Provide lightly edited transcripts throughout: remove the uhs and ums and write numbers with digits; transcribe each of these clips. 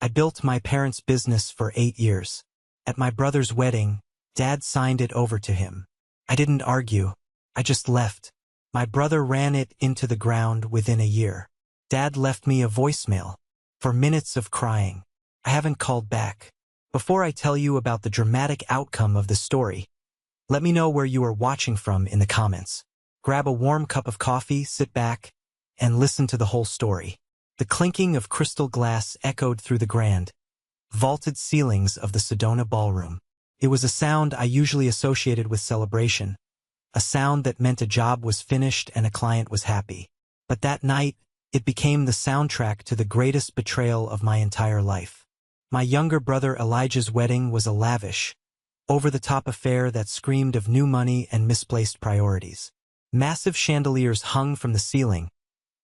I built my parents' business for 8 years. At my brother's wedding, Dad signed it over to him. I didn't argue. I just left. My brother ran it into the ground within a year. Dad left me a voicemail. For minutes of crying. I haven't called back. Before I tell you about the dramatic outcome of the story, let me know where you are watching from in the comments. Grab a warm cup of coffee, sit back, and listen to the whole story. The clinking of crystal glass echoed through the grand, vaulted ceilings of the Sedona ballroom. It was a sound I usually associated with celebration, a sound that meant a job was finished and a client was happy. But that night, it became the soundtrack to the greatest betrayal of my entire life. My younger brother Elijah's wedding was a lavish, over-the-top affair that screamed of new money and misplaced priorities. Massive chandeliers hung from the ceiling,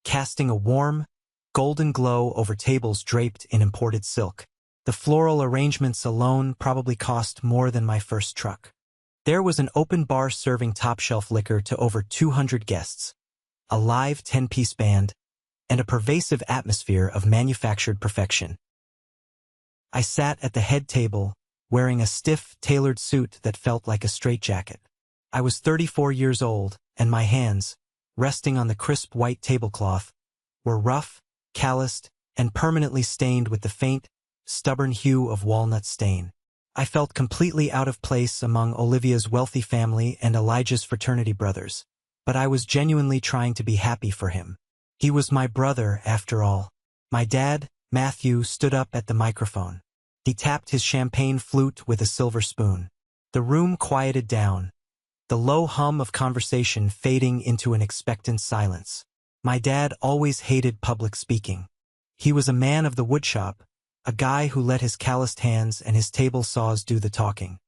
casting a warm, golden glow over tables draped in imported silk. The floral arrangements alone probably cost more than my first truck. There was an open bar serving top-shelf liquor to over 200 guests, a live 10-piece band, and a pervasive atmosphere of manufactured perfection. I sat at the head table, wearing a stiff, tailored suit that felt like a straitjacket. I was 34 years old, and my hands, resting on the crisp white tablecloth, were rough, calloused, and permanently stained with the faint, stubborn hue of walnut stain. I felt completely out of place among Olivia's wealthy family and Elijah's fraternity brothers, but I was genuinely trying to be happy for him. He was my brother, after all. My dad, Matthew, stood up at the microphone. He tapped his champagne flute with a silver spoon. The room quieted down, the low hum of conversation fading into an expectant silence. My dad always hated public speaking. He was a man of the woodshop, a guy who let his calloused hands and his table saws do the talking.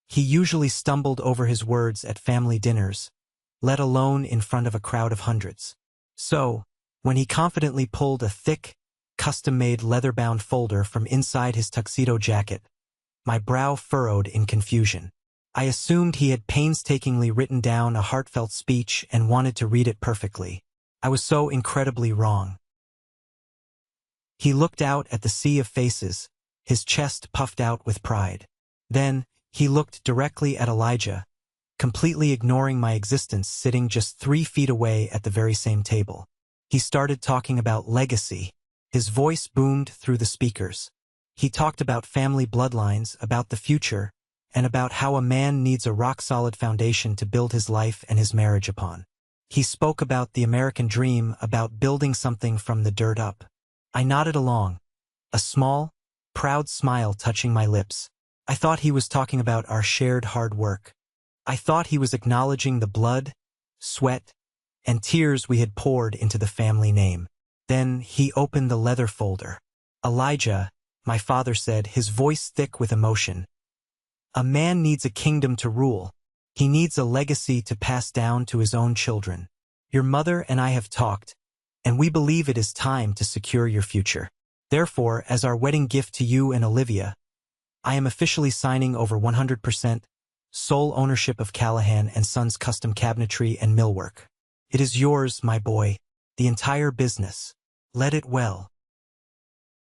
He usually stumbled over his words at family dinners, let alone in front of a crowd of hundreds. So, when he confidently pulled a thick, custom-made leather-bound folder from inside his tuxedo jacket, my brow furrowed in confusion. I assumed he had painstakingly written down a heartfelt speech and wanted to read it perfectly. I was so incredibly wrong. He looked out at the sea of faces, his chest puffed out with pride. Then, he looked directly at Elijah, completely ignoring my existence, sitting just 3 feet away at the very same table. He started talking about legacy. His voice boomed through the speakers. He talked about family bloodlines, about the future, and about how a man needs a rock-solid foundation to build his life and his marriage upon. He spoke about the American dream, about building something from the dirt up. I nodded along, a small, proud smile touching my lips. I thought he was talking about our shared hard work. I thought he was acknowledging the blood, sweat, and tears we had poured into the family name. Then he opened the leather folder. Elijah, my father said, his voice thick with emotion. A man needs a kingdom to rule. He needs a legacy to pass down to his own children. Your mother and I have talked, and we believe it is time to secure your future. Therefore, as our wedding gift to you and Olivia, I am officially signing over 100% sole ownership of Callahan & Sons custom cabinetry and millwork. It is yours, my boy, the entire business. Let it well.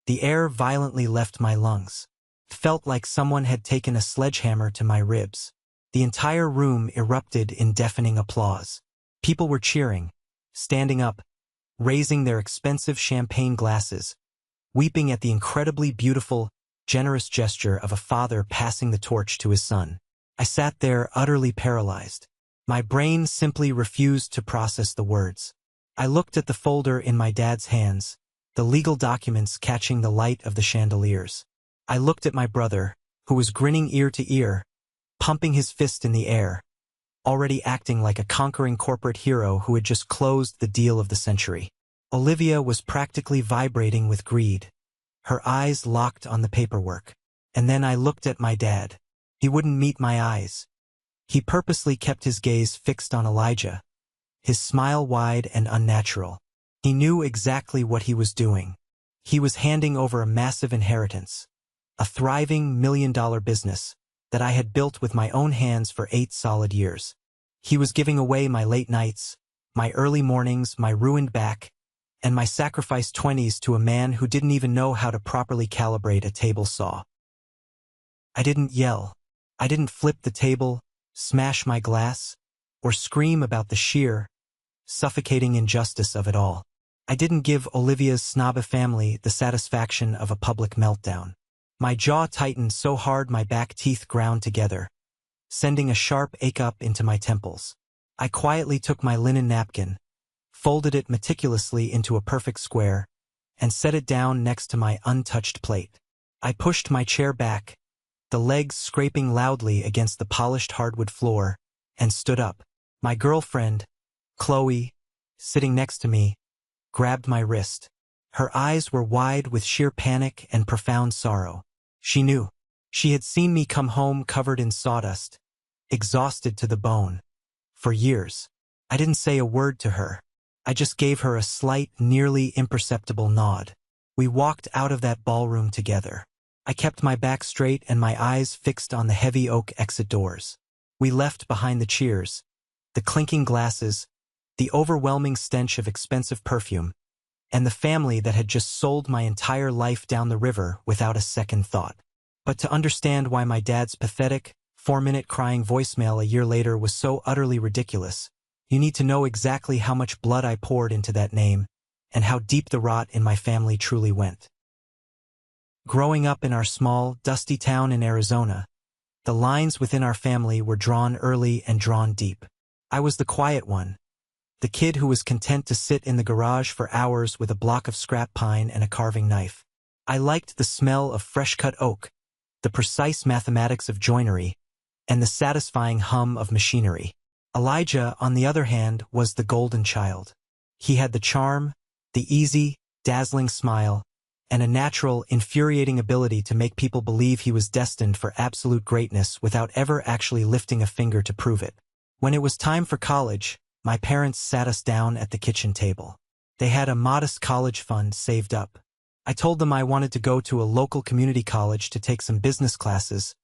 The air violently left my lungs. It felt like someone had taken a sledgehammer to my ribs. The entire room erupted in deafening applause. People were cheering, standing up, raising their expensive champagne glasses, weeping at the incredibly beautiful, generous gesture of a father passing the torch to his son. I sat there utterly paralyzed. My brain simply refused to process the words. I looked at the folder in my dad's hands, the legal documents catching the light of the chandeliers. I looked at my brother, who was grinning ear to ear, pumping his fist in the air, already acting like a conquering corporate hero who had just closed the deal of the century. Olivia was practically vibrating with greed, her eyes locked on the paperwork. And then I looked at my dad. He wouldn't meet my eyes. He purposely kept his gaze fixed on Elijah, his smile wide and unnatural. He knew exactly what he was doing. He was handing over a massive inheritance, a thriving $1 million business that I had built with my own hands for 8 solid years. He was giving away my late nights, my early mornings, my ruined back, and my sacrificed 20s to a man who didn't even know how to properly calibrate a table saw. I didn't yell. I didn't flip the table, smash my glass, or scream about the sheer, suffocating injustice of it all. I didn't give Olivia's snobby family the satisfaction of a public meltdown. My jaw tightened so hard my back teeth ground together, sending a sharp ache up into my temples. I quietly took my linen napkin, folded it meticulously into a perfect square, and set it down next to my untouched plate. I pushed my chair back, the legs scraping loudly against the polished hardwood floor, and stood up. My girlfriend, Qley, sitting next to me, grabbed my wrist. Her eyes were wide with sheer panic and profound sorrow. She knew. She had seen me come home covered in sawdust, exhausted to the bone. For years, I didn't say a word to her. I just gave her a slight, nearly imperceptible nod. We walked out of that ballroom together. I kept my back straight and my eyes fixed on the heavy oak exit doors. We left behind the cheers, the clinking glasses, the overwhelming stench of expensive perfume, and the family that had just sold my entire life down the river without a second thought. But to understand why my dad's pathetic, 4-minute crying voicemail a year later was so utterly ridiculous, you need to know exactly how much blood I poured into that name and how deep the rot in my family truly went. Growing up in our small, dusty town in Arizona, the lines within our family were drawn early and drawn deep. I was the quiet one, the kid who was content to sit in the garage for hours with a block of scrap pine and a carving knife. I liked the smell of fresh-cut oak, the precise mathematics of joinery, and the satisfying hum of machinery. Elijah, on the other hand, was the golden child. He had the charm, the easy, dazzling smile, and a natural, infuriating ability to make people believe he was destined for absolute greatness without ever actually lifting a finger to prove it. When it was time for college, my parents sat us down at the kitchen table. They had a modest college fund saved up. I told them I wanted to go to a local community college to take some business classes,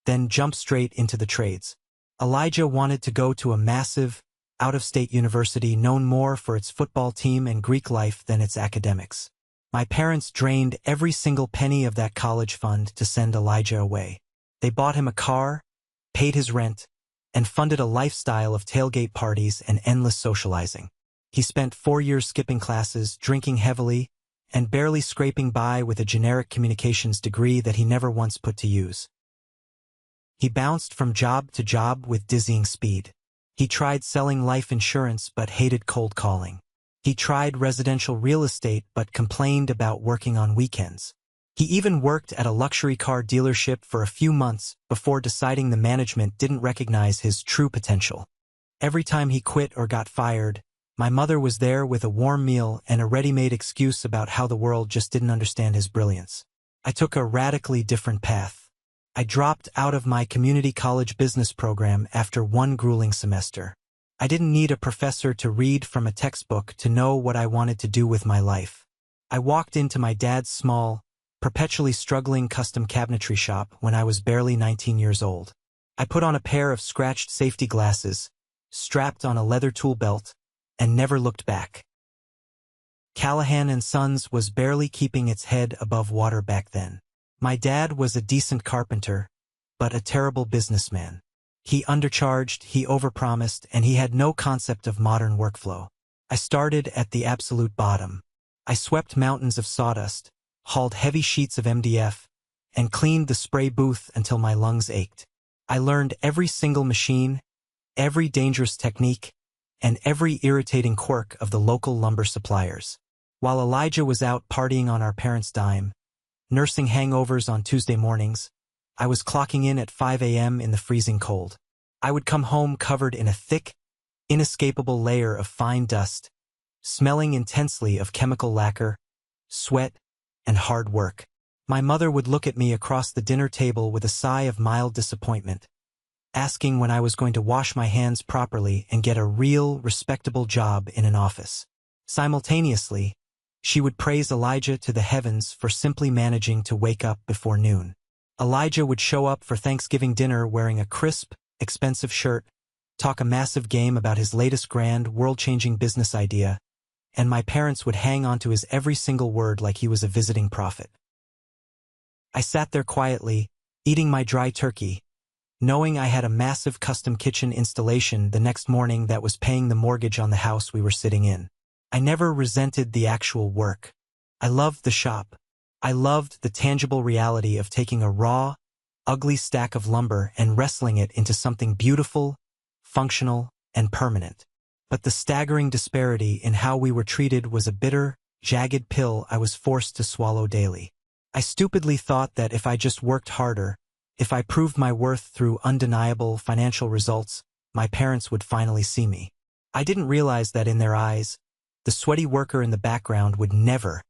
then jump straight into the trades. Elijah wanted to go to a massive, out-of-state university known more for its football team and Greek life than its academics. My parents drained every single penny of that college fund to send Elijah away. They bought him a car, paid his rent, and funded a lifestyle of tailgate parties and endless socializing. He spent 4 years skipping classes, drinking heavily, and barely scraping by with a generic communications degree that he never once put to use. He bounced from job to job with dizzying speed. He tried selling life insurance but hated cold calling. He tried residential real estate but complained about working on weekends. He even worked at a luxury car dealership for a few months before deciding the management didn't recognize his true potential. Every time he quit or got fired, my mother was there with a warm meal and a ready-made excuse about how the world just didn't understand his brilliance. I took a radically different path. I dropped out of my community college business program after one grueling semester. I didn't need a professor to read from a textbook to know what I wanted to do with my life. I walked into my dad's small, perpetually struggling custom cabinetry shop when I was barely 19 years old. I put on a pair of scratched safety glasses, strapped on a leather tool belt, and never looked back. Callahan & Sons was barely keeping its head above water back then. My dad was a decent carpenter, but a terrible businessman. He undercharged, he overpromised, and he had no concept of modern workflow. I started at the absolute bottom. I swept mountains of sawdust, hauled heavy sheets of MDF, and cleaned the spray booth until my lungs ached. I learned every single machine, every dangerous technique, and every irritating quirk of the local lumber suppliers. While Elijah was out partying on our parents' dime, nursing hangovers on Tuesday mornings, I was clocking in at 5 a.m. in the freezing cold. I would come home covered in a thick, inescapable layer of fine dust, smelling intensely of chemical lacquer, sweat, and hard work. My mother would look at me across the dinner table with a sigh of mild disappointment, asking when I was going to wash my hands properly and get a real, respectable job in an office. Simultaneously, she would praise Elijah to the heavens for simply managing to wake up before noon. Elijah would show up for Thanksgiving dinner wearing a crisp, expensive shirt, talk a massive game about his latest grand, world-changing business idea, and my parents would hang on to his every single word like he was a visiting prophet. I sat there quietly, eating my dry turkey, knowing I had a massive custom kitchen installation the next morning that was paying the mortgage on the house we were sitting in. I never resented the actual work. I loved the shop. I loved the tangible reality of taking a raw, ugly stack of lumber and wrestling it into something beautiful, functional, and permanent. But the staggering disparity in how we were treated was a bitter, jagged pill I was forced to swallow daily. I stupidly thought that if I just worked harder, if I proved my worth through undeniable financial results, my parents would finally see me. I didn't realize that in their eyes, the sweaty worker in the background would never,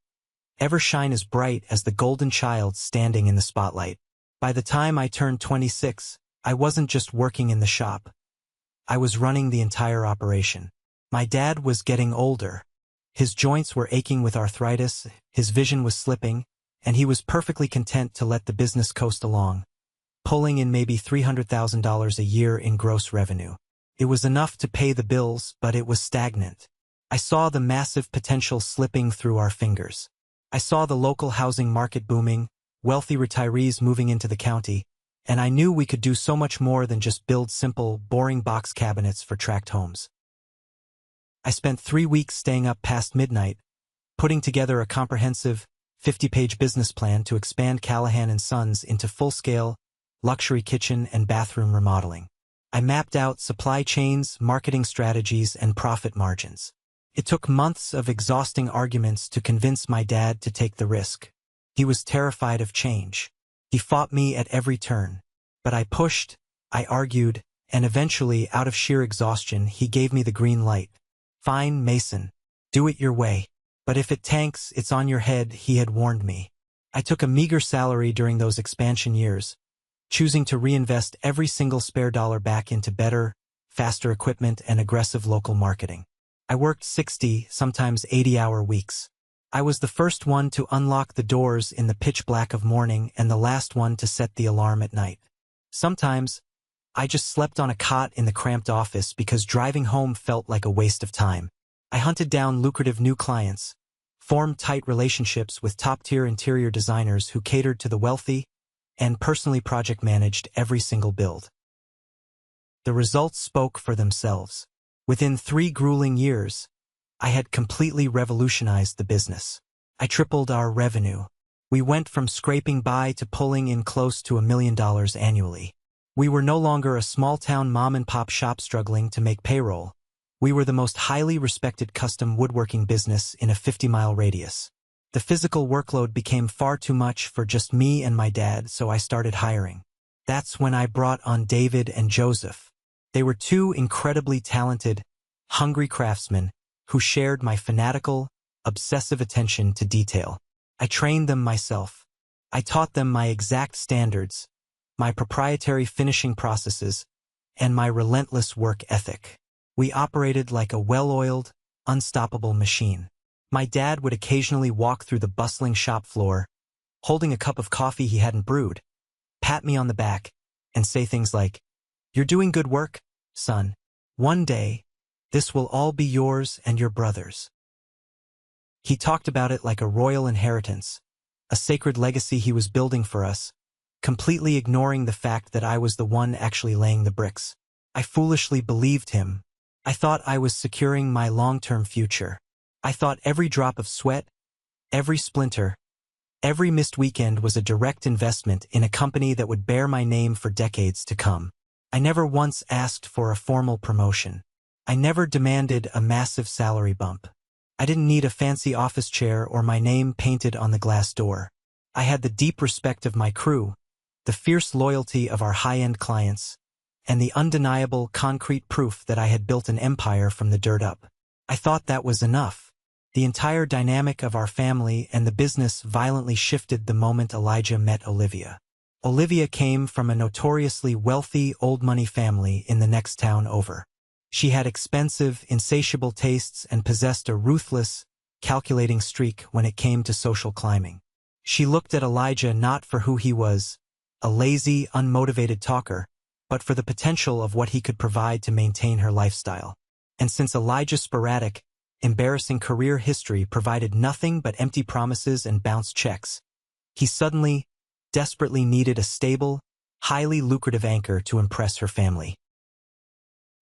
ever shine as bright as the golden child standing in the spotlight. By the time I turned 26, I wasn't just working in the shop. I was running the entire operation. My dad was getting older. His joints were aching with arthritis, his vision was slipping, and he was perfectly content to let the business coast along, pulling in maybe $300,000 a year in gross revenue. It was enough to pay the bills, but it was stagnant. I saw the massive potential slipping through our fingers. I saw the local housing market booming, wealthy retirees moving into the county, and I knew we could do so much more than just build simple, boring box cabinets for tract homes. I spent 3 weeks staying up past midnight, putting together a comprehensive, 50-page business plan to expand Callahan & Sons into full-scale, luxury kitchen and bathroom remodeling. I mapped out supply chains, marketing strategies, and profit margins. It took months of exhausting arguments to convince my dad to take the risk. He was terrified of change. He fought me at every turn. But I pushed, I argued, and eventually, out of sheer exhaustion, he gave me the green light. Fine, Mason. Do it your way. But if it tanks, it's on your head, he had warned me. I took a meager salary during those expansion years, choosing to reinvest every single spare dollar back into better, faster equipment and aggressive local marketing. I worked 60, sometimes 80-hour weeks. I was the first one to unlock the doors in the pitch black of morning and the last one to set the alarm at night. Sometimes, I just slept on a cot in the cramped office because driving home felt like a waste of time. I hunted down lucrative new clients, formed tight relationships with top-tier interior designers who catered to the wealthy, and personally project managed every single build. The results spoke for themselves. Within 3 grueling years, I had completely revolutionized the business. I tripled our revenue. We went from scraping by to pulling in close to $1 million annually. We were no longer a small-town mom-and-pop shop struggling to make payroll. We were the most highly respected custom woodworking business in a 50-mile radius. The physical workload became far too much for just me and my dad, so I started hiring. That's when I brought on David and Joseph. They were 2 incredibly talented, hungry craftsmen who shared my fanatical, obsessive attention to detail. I trained them myself. I taught them my exact standards, my proprietary finishing processes, and my relentless work ethic. We operated like a well-oiled, unstoppable machine. My dad would occasionally walk through the bustling shop floor, holding a cup of coffee he hadn't brewed, pat me on the back, and say things like, "You're doing good work, son. One day, this will all be yours and your brother's." He talked about it like a royal inheritance, a sacred legacy he was building for us, completely ignoring the fact that I was the one actually laying the bricks. I foolishly believed him. I thought I was securing my long-term future. I thought every drop of sweat, every splinter, every missed weekend was a direct investment in a company that would bear my name for decades to come. I never once asked for a formal promotion. I never demanded a massive salary bump. I didn't need a fancy office chair or my name painted on the glass door. I had the deep respect of my crew, the fierce loyalty of our high-end clients, and the undeniable concrete proof that I had built an empire from the dirt up. I thought that was enough. The entire dynamic of our family and the business violently shifted the moment Elijah met Olivia. Olivia came from a notoriously wealthy, old-money family in the next town over. She had expensive, insatiable tastes and possessed a ruthless, calculating streak when it came to social climbing. She looked at Elijah not for who he was, a lazy, unmotivated talker, but for the potential of what he could provide to maintain her lifestyle. And since Elijah's sporadic, embarrassing career history provided nothing but empty promises and bounced checks. He suddenly, desperately needed a stable, highly lucrative anchor to impress her family.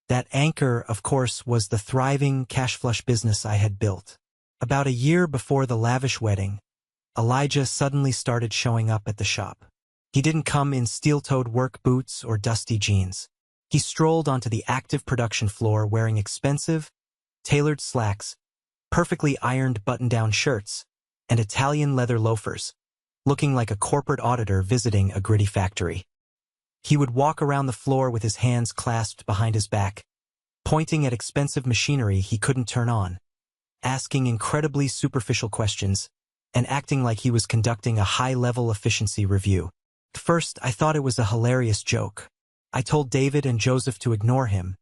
That anchor, of course, was the thriving, cash-flush business I had built. About a year before the lavish wedding, Elijah suddenly started showing up at the shop. He didn't come in steel-toed work boots or dusty jeans. He strolled onto the active production floor wearing expensive, tailored slacks, perfectly ironed button-down shirts, and Italian leather loafers, looking like a corporate auditor visiting a gritty factory. He would walk around the floor with his hands clasped behind his back, pointing at expensive machinery he couldn't turn on, asking incredibly superficial questions, and acting like he was conducting a high-level efficiency review. At first, I thought it was a hilarious joke. I told David and Joseph to ignore him,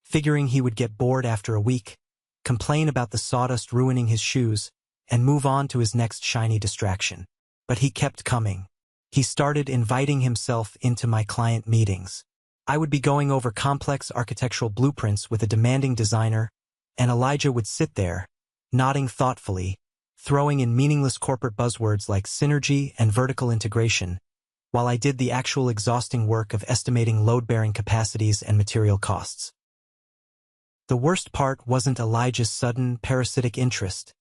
figuring he would get bored after a week, complain about the sawdust ruining his shoes, and move on to his next shiny distraction. But he kept coming. He started inviting himself into my client meetings. I would be going over complex architectural blueprints with a demanding designer, and Elijah would sit there, nodding thoughtfully, throwing in meaningless corporate buzzwords like synergy and vertical integration, while I did the actual exhausting work of estimating load-bearing capacities and material costs. The worst part wasn't Elijah's sudden, parasitic interest.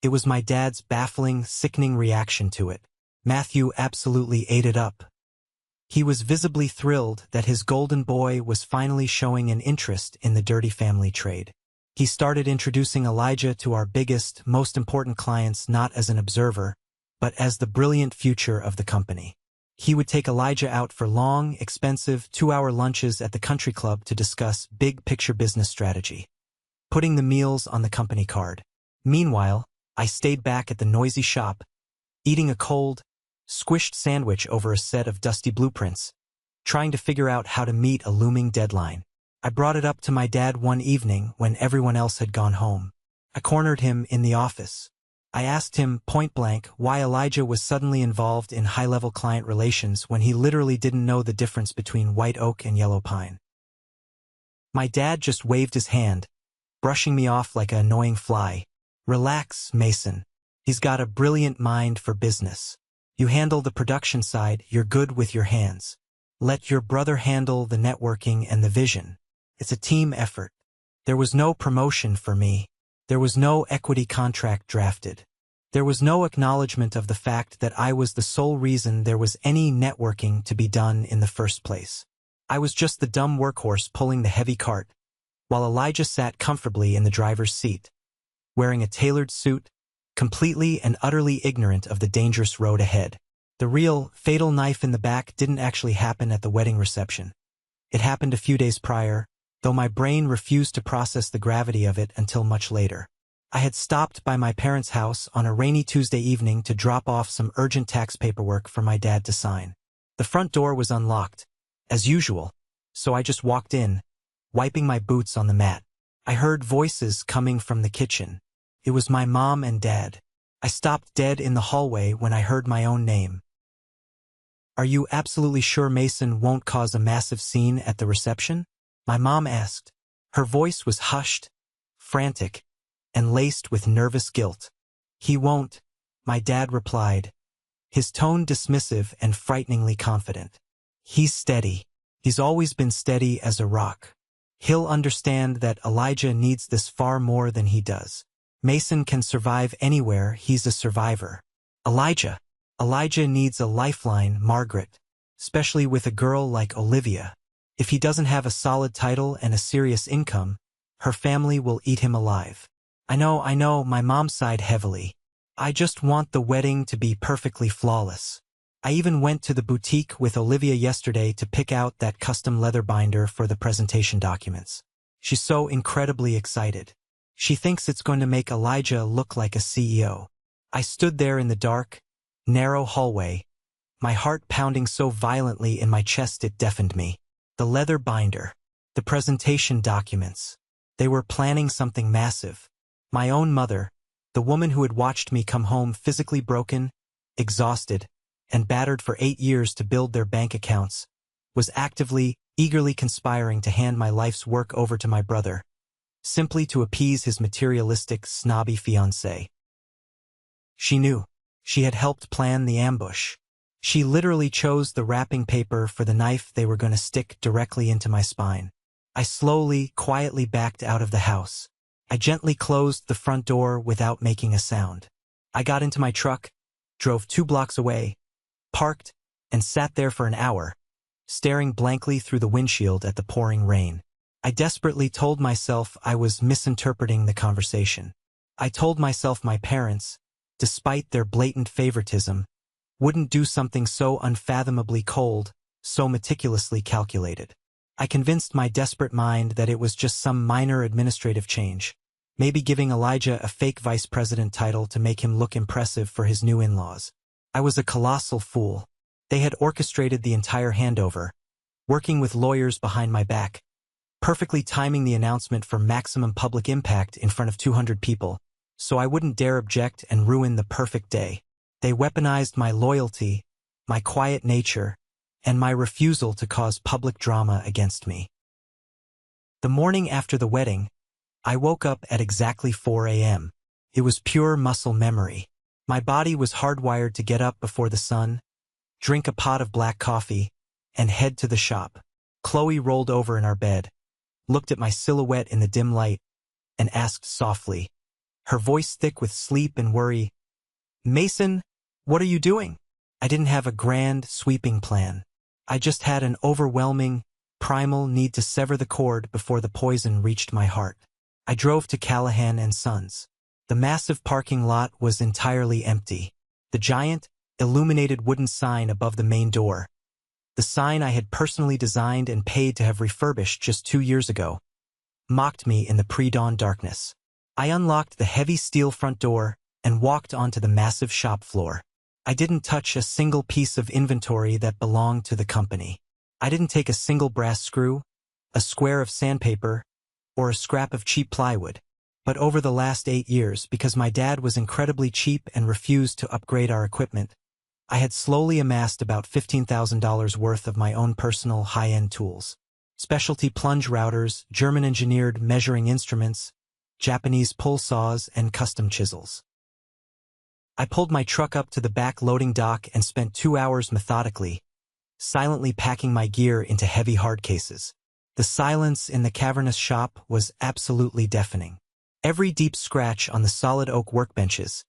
It was my dad's baffling, sickening reaction to it. Matthew absolutely ate it up. He was visibly thrilled that his golden boy was finally showing an interest in the dirty family trade. He started introducing Elijah to our biggest, most important clients not as an observer, but as the brilliant future of the company. He would take Elijah out for long, expensive, 2-hour lunches at the country club to discuss big-picture business strategy, putting the meals on the company card. Meanwhile, I stayed back at the noisy shop, eating a cold, squished sandwich over a set of dusty blueprints, trying to figure out how to meet a looming deadline. I brought it up to my dad one evening when everyone else had gone home. I cornered him in the office. I asked him point-blank why Elijah was suddenly involved in high-level client relations when he literally didn't know the difference between white oak and yellow pine. My dad just waved his hand, brushing me off like an annoying fly. "Relax, Mason. He's got a brilliant mind for business. You handle the production side, you're good with your hands. Let your brother handle the networking and the vision. It's a team effort." There was no promotion for me. There was no equity contract drafted. There was no acknowledgement of the fact that I was the sole reason there was any networking to be done in the first place. I was just the dumb workhorse pulling the heavy cart, while Elijah sat comfortably in the driver's seat, wearing a tailored suit, completely and utterly ignorant of the dangerous road ahead. The real, fatal knife in the back didn't actually happen at the wedding reception. It happened a few days prior, though my brain refused to process the gravity of it until much later. I had stopped by my parents' house on a rainy Tuesday evening to drop off some urgent tax paperwork for my dad to sign. The front door was unlocked, as usual, so I just walked in, wiping my boots on the mat. I heard voices coming from the kitchen. It was my mom and dad. I stopped dead in the hallway when I heard my own name. "Are you absolutely sure Mason won't cause a massive scene at the reception?" my mom asked. Her voice was hushed, frantic, and laced with nervous guilt. "He won't," my dad replied, his tone dismissive and frighteningly confident. "He's steady. He's always been steady as a rock. He'll understand that Elijah needs this far more than he does. Mason can survive anywhere, he's a survivor. Elijah needs a lifeline, Margaret, especially with a girl like Olivia. If he doesn't have a solid title and a serious income, her family will eat him alive." I know, my mom sighed heavily. "I just want the wedding to be perfectly flawless. I even went to the boutique with Olivia yesterday to pick out that custom leather binder for the presentation documents. She's so incredibly excited. She thinks it's going to make Elijah look like a CEO." I stood there in the dark, narrow hallway, my heart pounding so violently in my chest it deafened me. The leather binder, the presentation documents. They were planning something massive. My own mother, the woman who had watched me come home physically broken, exhausted, and battered for 8 years to build their bank accounts, was actively, eagerly conspiring to hand my life's work over to my brother, simply to appease his materialistic, snobby fiancé. She knew. She had helped plan the ambush. She literally chose the wrapping paper for the knife they were going to stick directly into my spine. I slowly, quietly backed out of the house. I gently closed the front door without making a sound. I got into my truck, drove 2 blocks away, parked, and sat there for an hour, staring blankly through the windshield at the pouring rain. I desperately told myself I was misinterpreting the conversation. I told myself my parents, despite their blatant favoritism, wouldn't do something so unfathomably cold, so meticulously calculated. I convinced my desperate mind that it was just some minor administrative change, maybe giving Elijah a fake vice president title to make him look impressive for his new in-laws. I was a colossal fool. They had orchestrated the entire handover, working with lawyers behind my back, perfectly timing the announcement for maximum public impact in front of 200 people, so I wouldn't dare object and ruin the perfect day. They weaponized my loyalty, my quiet nature, and my refusal to cause public drama against me. The morning after the wedding, I woke up at exactly 4 a.m. It was pure muscle memory. My body was hardwired to get up before the sun, drink a pot of black coffee, and head to the shop. Qley rolled over in our bed, looked at my silhouette in the dim light, and asked softly, her voice thick with sleep and worry, "Mason, what are you doing?" I didn't have a grand, sweeping plan. I just had an overwhelming, primal need to sever the cord before the poison reached my heart. I drove to Callahan and Sons. The massive parking lot was entirely empty. The giant, illuminated wooden sign above the main door, the sign I had personally designed and paid to have refurbished just 2 years ago, mocked me in the pre-dawn darkness. I unlocked the heavy steel front door and walked onto the massive shop floor. I didn't touch a single piece of inventory that belonged to the company. I didn't take a single brass screw, a square of sandpaper, or a scrap of cheap plywood. But over the last 8 years, because my dad was incredibly cheap and refused to upgrade our equipment, I had slowly amassed about $15,000 worth of my own personal high-end tools. Specialty plunge routers, German-engineered measuring instruments, Japanese pull saws, and custom chisels. I pulled my truck up to the back loading dock and spent 2 hours methodically, silently packing my gear into heavy hard cases. The silence in the cavernous shop was absolutely deafening. Every deep scratch on the solid oak workbenches,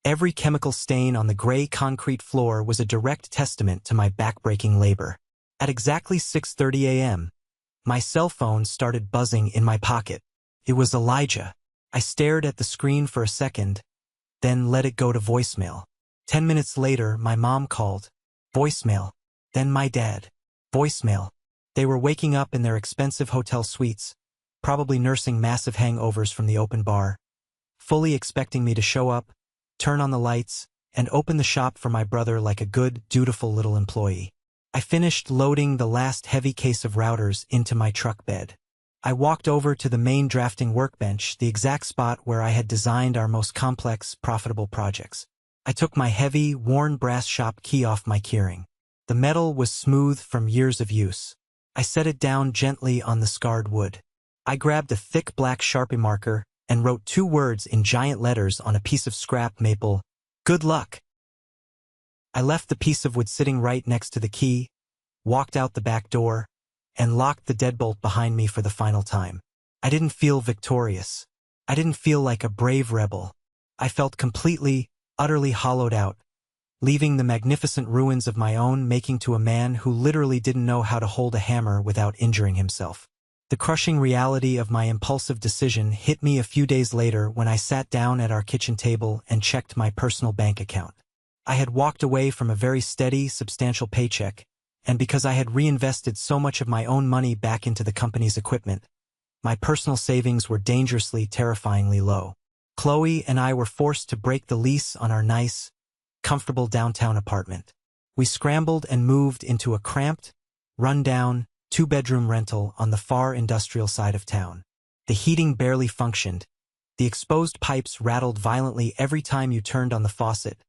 every chemical stain on the gray concrete floor was a direct testament to my backbreaking labor. At exactly 6:30 a.m., my cell phone started buzzing in my pocket. It was Elijah. I stared at the screen for a second, then let it go to voicemail. 10 minutes later, my mom called. Voicemail. Then my dad. Voicemail. They were waking up in their expensive hotel suites, probably nursing massive hangovers from the open bar, fully expecting me to show up, turn on the lights, and open the shop for my brother like a good, dutiful little employee. I finished loading the last heavy case of routers into my truck bed. I walked over to the main drafting workbench, the exact spot where I had designed our most complex, profitable projects. I took my heavy, worn brass shop key off my keyring. The metal was smooth from years of use. I set it down gently on the scarred wood. I grabbed a thick black Sharpie marker and wrote 2 words in giant letters on a piece of scrap maple: "Good luck." I left the piece of wood sitting right next to the key, walked out the back door, and locked the deadbolt behind me for the final time. I didn't feel victorious. I didn't feel like a brave rebel. I felt completely, utterly hollowed out, leaving the magnificent ruins of my own making to a man who literally didn't know how to hold a hammer without injuring himself. The crushing reality of my impulsive decision hit me a few days later when I sat down at our kitchen table and checked my personal bank account. I had walked away from a very steady, substantial paycheck, and because I had reinvested so much of my own money back into the company's equipment, my personal savings were dangerously, terrifyingly low. Qley and I were forced to break the lease on our nice, comfortable downtown apartment. We scrambled and moved into a cramped, run-down, 2-bedroom rental on the far industrial side of town. The heating barely functioned, the exposed pipes rattled violently every time you turned on the faucet,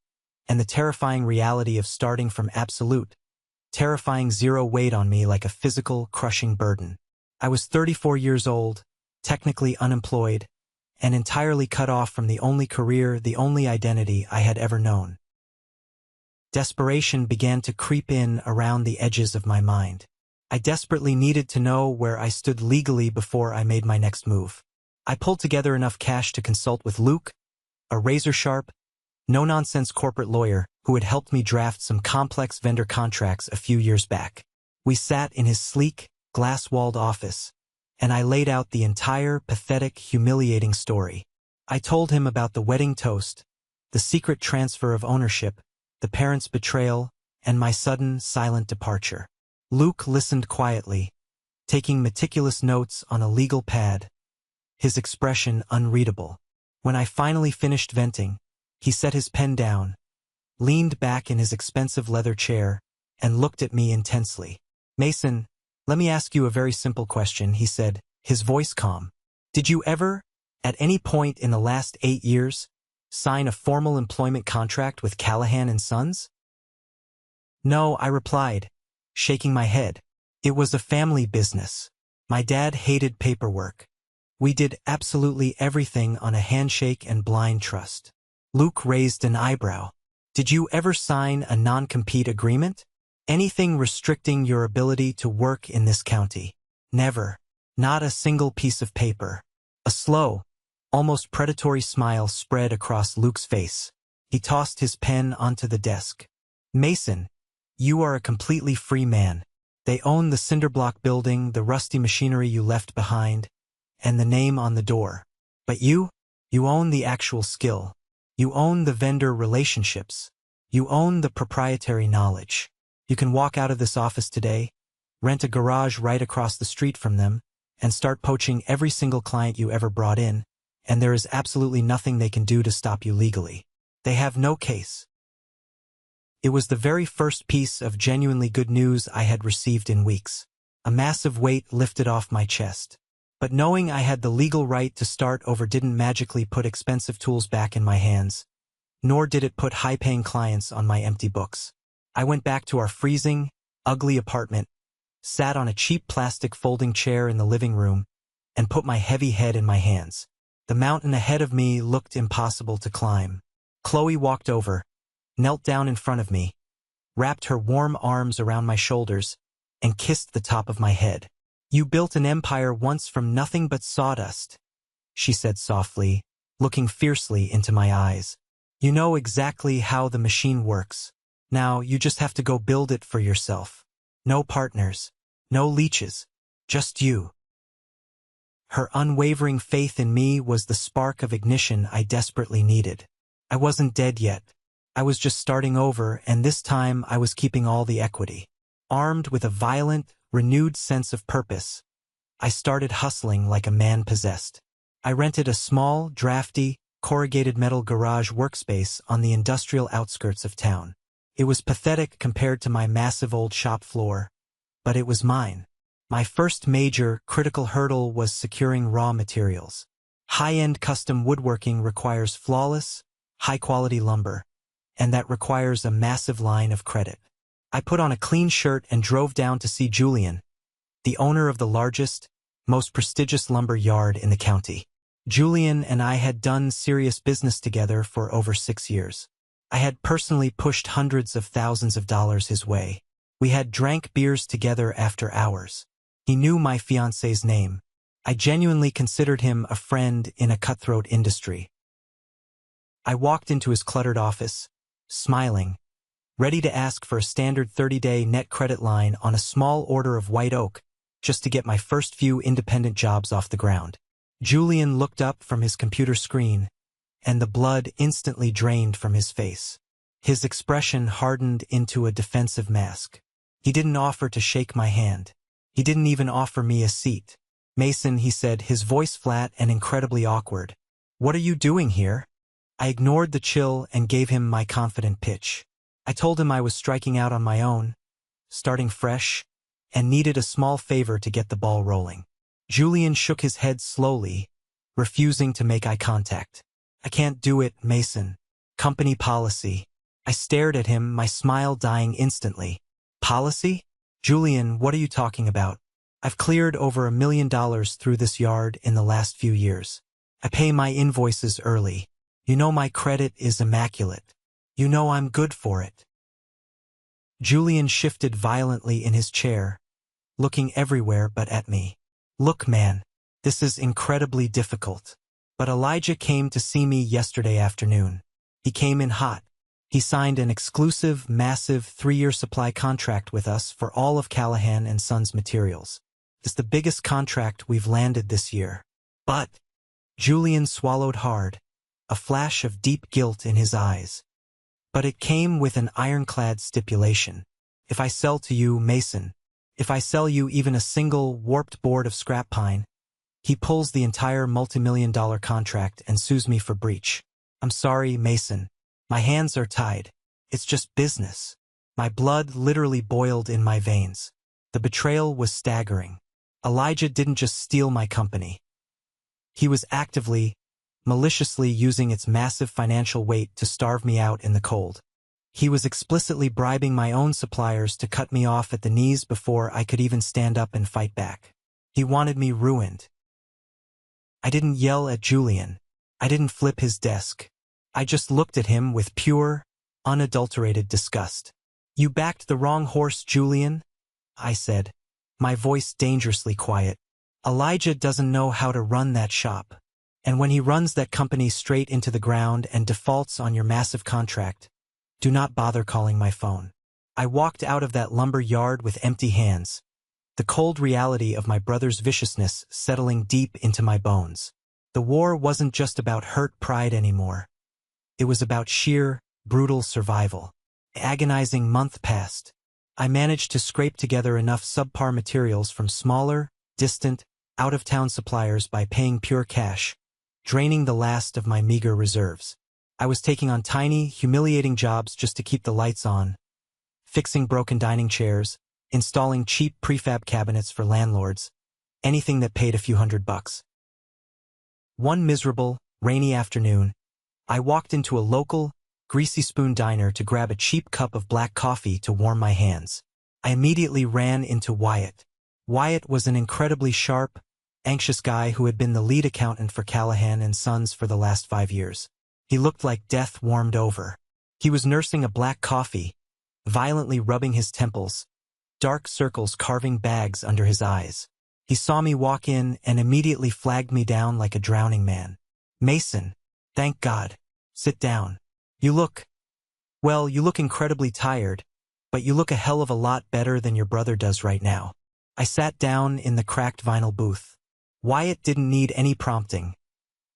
and the terrifying reality of starting from absolute, terrifying zero weighed on me like a physical, crushing burden. I was 34 years old, technically unemployed, and entirely cut off from the only career, the only identity I had ever known. Desperation began to creep in around the edges of my mind. I desperately needed to know where I stood legally before I made my next move. I pulled together enough cash to consult with Luke, a razor-sharp, no-nonsense corporate lawyer who had helped me draft some complex vendor contracts a few years back. We sat in his sleek, glass-walled office, and I laid out the entire pathetic, humiliating story. I told him about the wedding toast, the secret transfer of ownership, the parents' betrayal, and my sudden, silent departure. Luke listened quietly, taking meticulous notes on a legal pad, his expression unreadable. When I finally finished venting, he set his pen down, leaned back in his expensive leather chair, and looked at me intensely. "Mason, let me ask you a very simple question," he said, his voice calm. "Did you ever, at any point in the last 8 years, sign a formal employment contract with Callahan and Sons?" "No," I replied, shaking my head. "It was a family business. My dad hated paperwork. We did absolutely everything on a handshake and blind trust." Luke raised an eyebrow. "Did you ever sign a non-compete agreement? Anything restricting your ability to work in this county?" "Never. Not a single piece of paper." A slow, almost predatory smile spread across Luke's face. He tossed his pen onto the desk. "Mason, you are a completely free man. They own the cinderblock building, the rusty machinery you left behind, and the name on the door. But you own the actual skill. You own the vendor relationships. You own the proprietary knowledge. You can walk out of this office today, rent a garage right across the street from them, and start poaching every single client you ever brought in, and there is absolutely nothing they can do to stop you legally. They have no case." It was the very first piece of genuinely good news I had received in weeks. A massive weight lifted off my chest. But knowing I had the legal right to start over didn't magically put expensive tools back in my hands, nor did it put high-paying clients on my empty books. I went back to our freezing, ugly apartment, sat on a cheap plastic folding chair in the living room, and put my heavy head in my hands. The mountain ahead of me looked impossible to climb. Qley walked over, knelt down in front of me, wrapped her warm arms around my shoulders, and kissed the top of my head. "You built an empire once from nothing but sawdust," she said softly, looking fiercely into my eyes. "You know exactly how the machine works. Now you just have to go build it for yourself. No partners, no leeches, just you." Her unwavering faith in me was the spark of ignition I desperately needed. I wasn't dead yet. I was just starting over, and this time I was keeping all the equity. Armed with a violent, renewed sense of purpose, I started hustling like a man possessed. I rented a small, drafty, corrugated metal garage workspace on the industrial outskirts of town. It was pathetic compared to my massive old shop floor, but it was mine. My first major, critical hurdle was securing raw materials. High-end custom woodworking requires flawless, high-quality lumber, and that requires a massive line of credit. I put on a clean shirt and drove down to see Julian, the owner of the largest, most prestigious lumber yard in the county. Julian and I had done serious business together for over 6 years. I had personally pushed hundreds of thousands of dollars his way. We had drank beers together after hours. He knew my fiancé's name. I genuinely considered him a friend in a cutthroat industry. I walked into his cluttered office, smiling, ready to ask for a standard 30-day net credit line on a small order of white oak, just to get my first few independent jobs off the ground. Julian looked up from his computer screen, and the blood instantly drained from his face. His expression hardened into a defensive mask. He didn't offer to shake my hand. He didn't even offer me a seat. "Mason," he said, his voice flat and incredibly awkward. "What are you doing here?" I ignored the chill and gave him my confident pitch. I told him I was striking out on my own, starting fresh, and needed a small favor to get the ball rolling. Julian shook his head slowly, refusing to make eye contact. "I can't do it, Mason. Company policy." I stared at him, my smile dying instantly. "Policy? Julian, what are you talking about?" I've cleared over $1 million through this yard in the last few years. I pay my invoices early. You know my credit is immaculate. You know I'm good for it. Julian shifted violently in his chair, looking everywhere but at me. Look, man, this is incredibly difficult. But Elijah came to see me yesterday afternoon. He came in hot. He signed an exclusive, massive 3-year supply contract with us for all of Callahan and Sons materials. It's the biggest contract we've landed this year. But Julian swallowed hard, a flash of deep guilt in his eyes. But it came with an ironclad stipulation. If I sell to you, Mason, if I sell you even a single warped board of scrap pine, he pulls the entire multi-million-dollar contract and sues me for breach. I'm sorry, Mason. My hands are tied. It's just business. My blood literally boiled in my veins. The betrayal was staggering. Elijah didn't just steal my company. He was actively, maliciously using its massive financial weight to starve me out in the cold. He was explicitly bribing my own suppliers to cut me off at the knees before I could even stand up and fight back. He wanted me ruined. I didn't yell at Julian. I didn't flip his desk. I just looked at him with pure, unadulterated disgust. You backed the wrong horse, Julian, I said, my voice dangerously quiet. Elijah doesn't know how to run that shop. And when he runs that company straight into the ground and defaults on your massive contract, do not bother calling my phone. I walked out of that lumber yard with empty hands, the cold reality of my brother's viciousness settling deep into my bones. The war wasn't just about hurt pride anymore. It was about sheer, brutal survival. Agonizing month passed. I managed to scrape together enough subpar materials from smaller, distant, out-of-town suppliers by paying pure cash, draining the last of my meager reserves. I was taking on tiny, humiliating jobs just to keep the lights on, fixing broken dining chairs, installing cheap prefab cabinets for landlords, anything that paid a few $100. One miserable, rainy afternoon, I walked into a local, Greasy Spoon diner to grab a cheap cup of black coffee to warm my hands. I immediately ran into Wyatt. Wyatt was an incredibly sharp, anxious guy who had been the lead accountant for Callahan and Sons for the last 5 years. He looked like death warmed over. He was nursing a black coffee, violently rubbing his temples, dark circles carving bags under his eyes. He saw me walk in and immediately flagged me down like a drowning man. Mason, thank God. Sit down. You look incredibly tired, but you look a hell of a lot better than your brother does right now. I sat down in the cracked vinyl booth. Wyatt didn't need any prompting.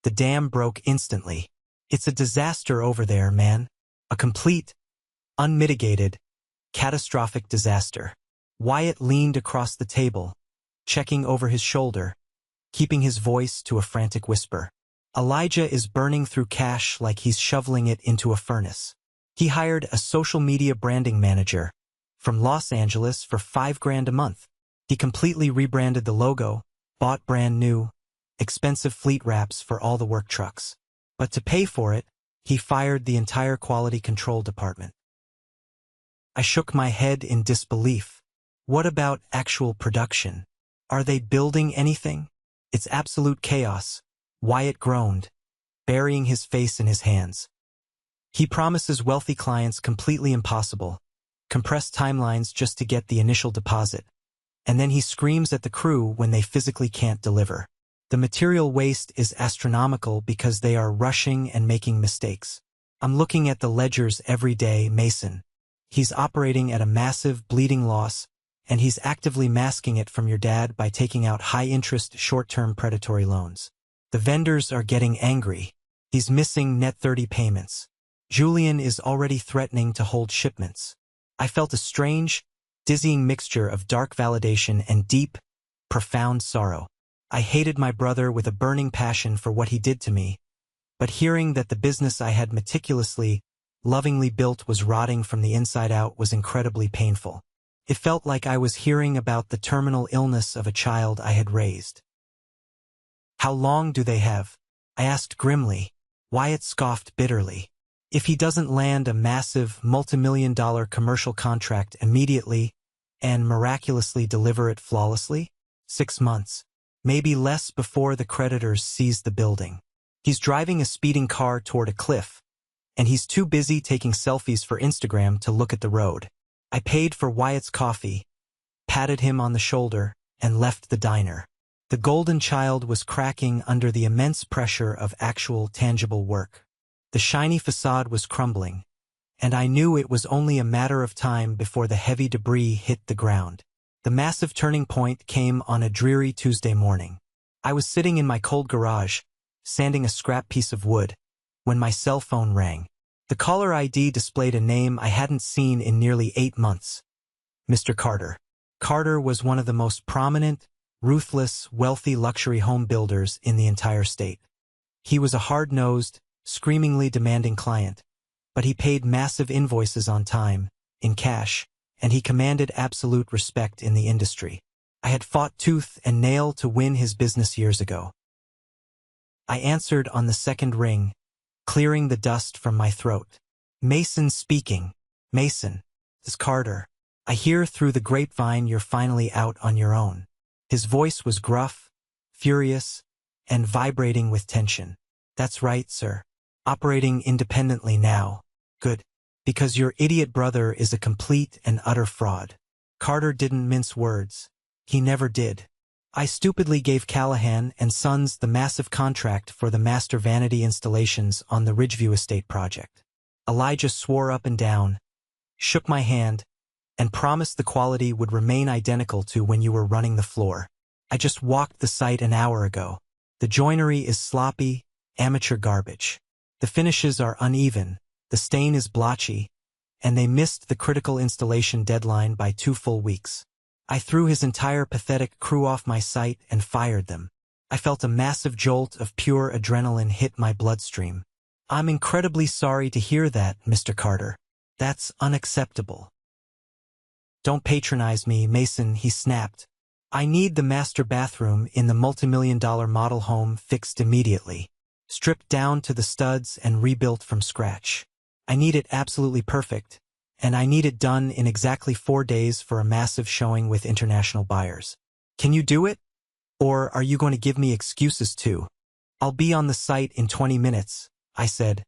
The dam broke instantly. It's a disaster over there, man. A complete, unmitigated, catastrophic disaster. Wyatt leaned across the table, checking over his shoulder, keeping his voice to a frantic whisper. Elijah is burning through cash like he's shoveling it into a furnace. He hired a social media branding manager from Los Angeles for $5,000 a month. He completely rebranded the logo, bought brand new, expensive fleet wraps for all the work trucks. But to pay for it, he fired the entire quality control department. I shook my head in disbelief. What about actual production? Are they building anything? It's absolute chaos. Wyatt groaned, burying his face in his hands. He promises wealthy clients completely impossible, compressed timelines just to get the initial deposit, and then he screams at the crew when they physically can't deliver. The material waste is astronomical because they are rushing and making mistakes. I'm looking at the ledgers every day, Mason. He's operating at a massive, bleeding loss, and he's actively masking it from your dad by taking out high-interest, short-term predatory loans. The vendors are getting angry. He's missing net 30 payments. Julian is already threatening to hold shipments. I felt a strange, dizzying mixture of dark validation and deep, profound sorrow. I hated my brother with a burning passion for what he did to me, but hearing that the business I had meticulously, lovingly built was rotting from the inside out was incredibly painful. It felt like I was hearing about the terminal illness of a child I had raised. How long do they have? I asked grimly. Wyatt scoffed bitterly. If he doesn't land a massive, multi-million-dollar commercial contract immediately and miraculously deliver it flawlessly, 6 months. Maybe less before the creditors seize the building. He's driving a speeding car toward a cliff, and he's too busy taking selfies for Instagram to look at the road. I paid for Wyatt's coffee, patted him on the shoulder, and left the diner. The golden child was cracking under the immense pressure of actual tangible work. The shiny facade was crumbling, and I knew it was only a matter of time before the heavy debris hit the ground. The massive turning point came on a dreary Tuesday morning. I was sitting in my cold garage, sanding a scrap piece of wood, when my cell phone rang. The caller ID displayed a name I hadn't seen in nearly 8 months. Mr. Carter. Carter was one of the most prominent, ruthless, wealthy luxury home builders in the entire state. He was a hard-nosed, screamingly demanding client, but he paid massive invoices on time, in cash, and he commanded absolute respect in the industry. I had fought tooth and nail to win his business years ago. I answered on the second ring, clearing the dust from my throat. Mason speaking. Mason, this is Carter. I hear through the grapevine you're finally out on your own. His voice was gruff, furious, and vibrating with tension. That's right, sir. Operating independently now. Good. Because your idiot brother is a complete and utter fraud. Carter didn't mince words. He never did. I stupidly gave Callahan and Sons the massive contract for the master vanity installations on the Ridgeview Estate project. Elijah swore up and down, shook my hand, and promised the quality would remain identical to when you were running the floor. I just walked the site an hour ago. The joinery is sloppy, amateur garbage. The finishes are uneven, the stain is blotchy, and they missed the critical installation deadline by 2 full weeks. I threw his entire pathetic crew off my site and fired them. I felt a massive jolt of pure adrenaline hit my bloodstream. I'm incredibly sorry to hear that, Mr. Carter. That's unacceptable. Don't patronize me, Mason, he snapped. I need the master bathroom in the multimillion-dollar model home fixed immediately, stripped down to the studs and rebuilt from scratch. I need it absolutely perfect, and I need it done in exactly 4 days for a massive showing with international buyers. Can you do it? Or are you going to give me excuses too? I'll be on the site in 20 minutes, I said,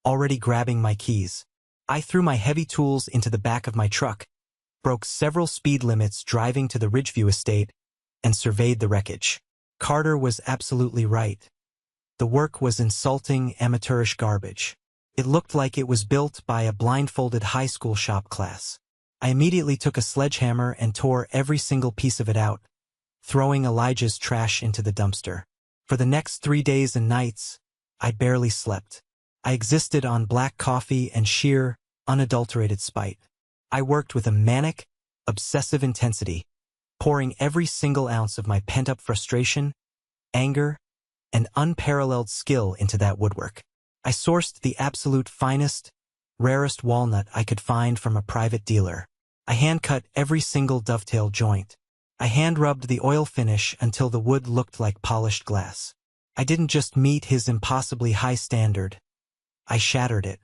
already grabbing my keys. I threw my heavy tools into the back of my truck, broke several speed limits driving to the Ridgeview estate, and surveyed the wreckage. Carter was absolutely right. The work was insulting, amateurish garbage. It looked like it was built by a blindfolded high school shop class. I immediately took a sledgehammer and tore every single piece of it out, throwing Elijah's trash into the dumpster. For the next 3 days and nights, I barely slept. I existed on black coffee and sheer, unadulterated spite. I worked with a manic, obsessive intensity, pouring every single ounce of my pent-up frustration, anger, and unparalleled skill into that woodwork. I sourced the absolute finest, rarest walnut I could find from a private dealer. I hand-cut every single dovetail joint. I hand-rubbed the oil finish until the wood looked like polished glass. I didn't just meet his impossibly high standard, I shattered it.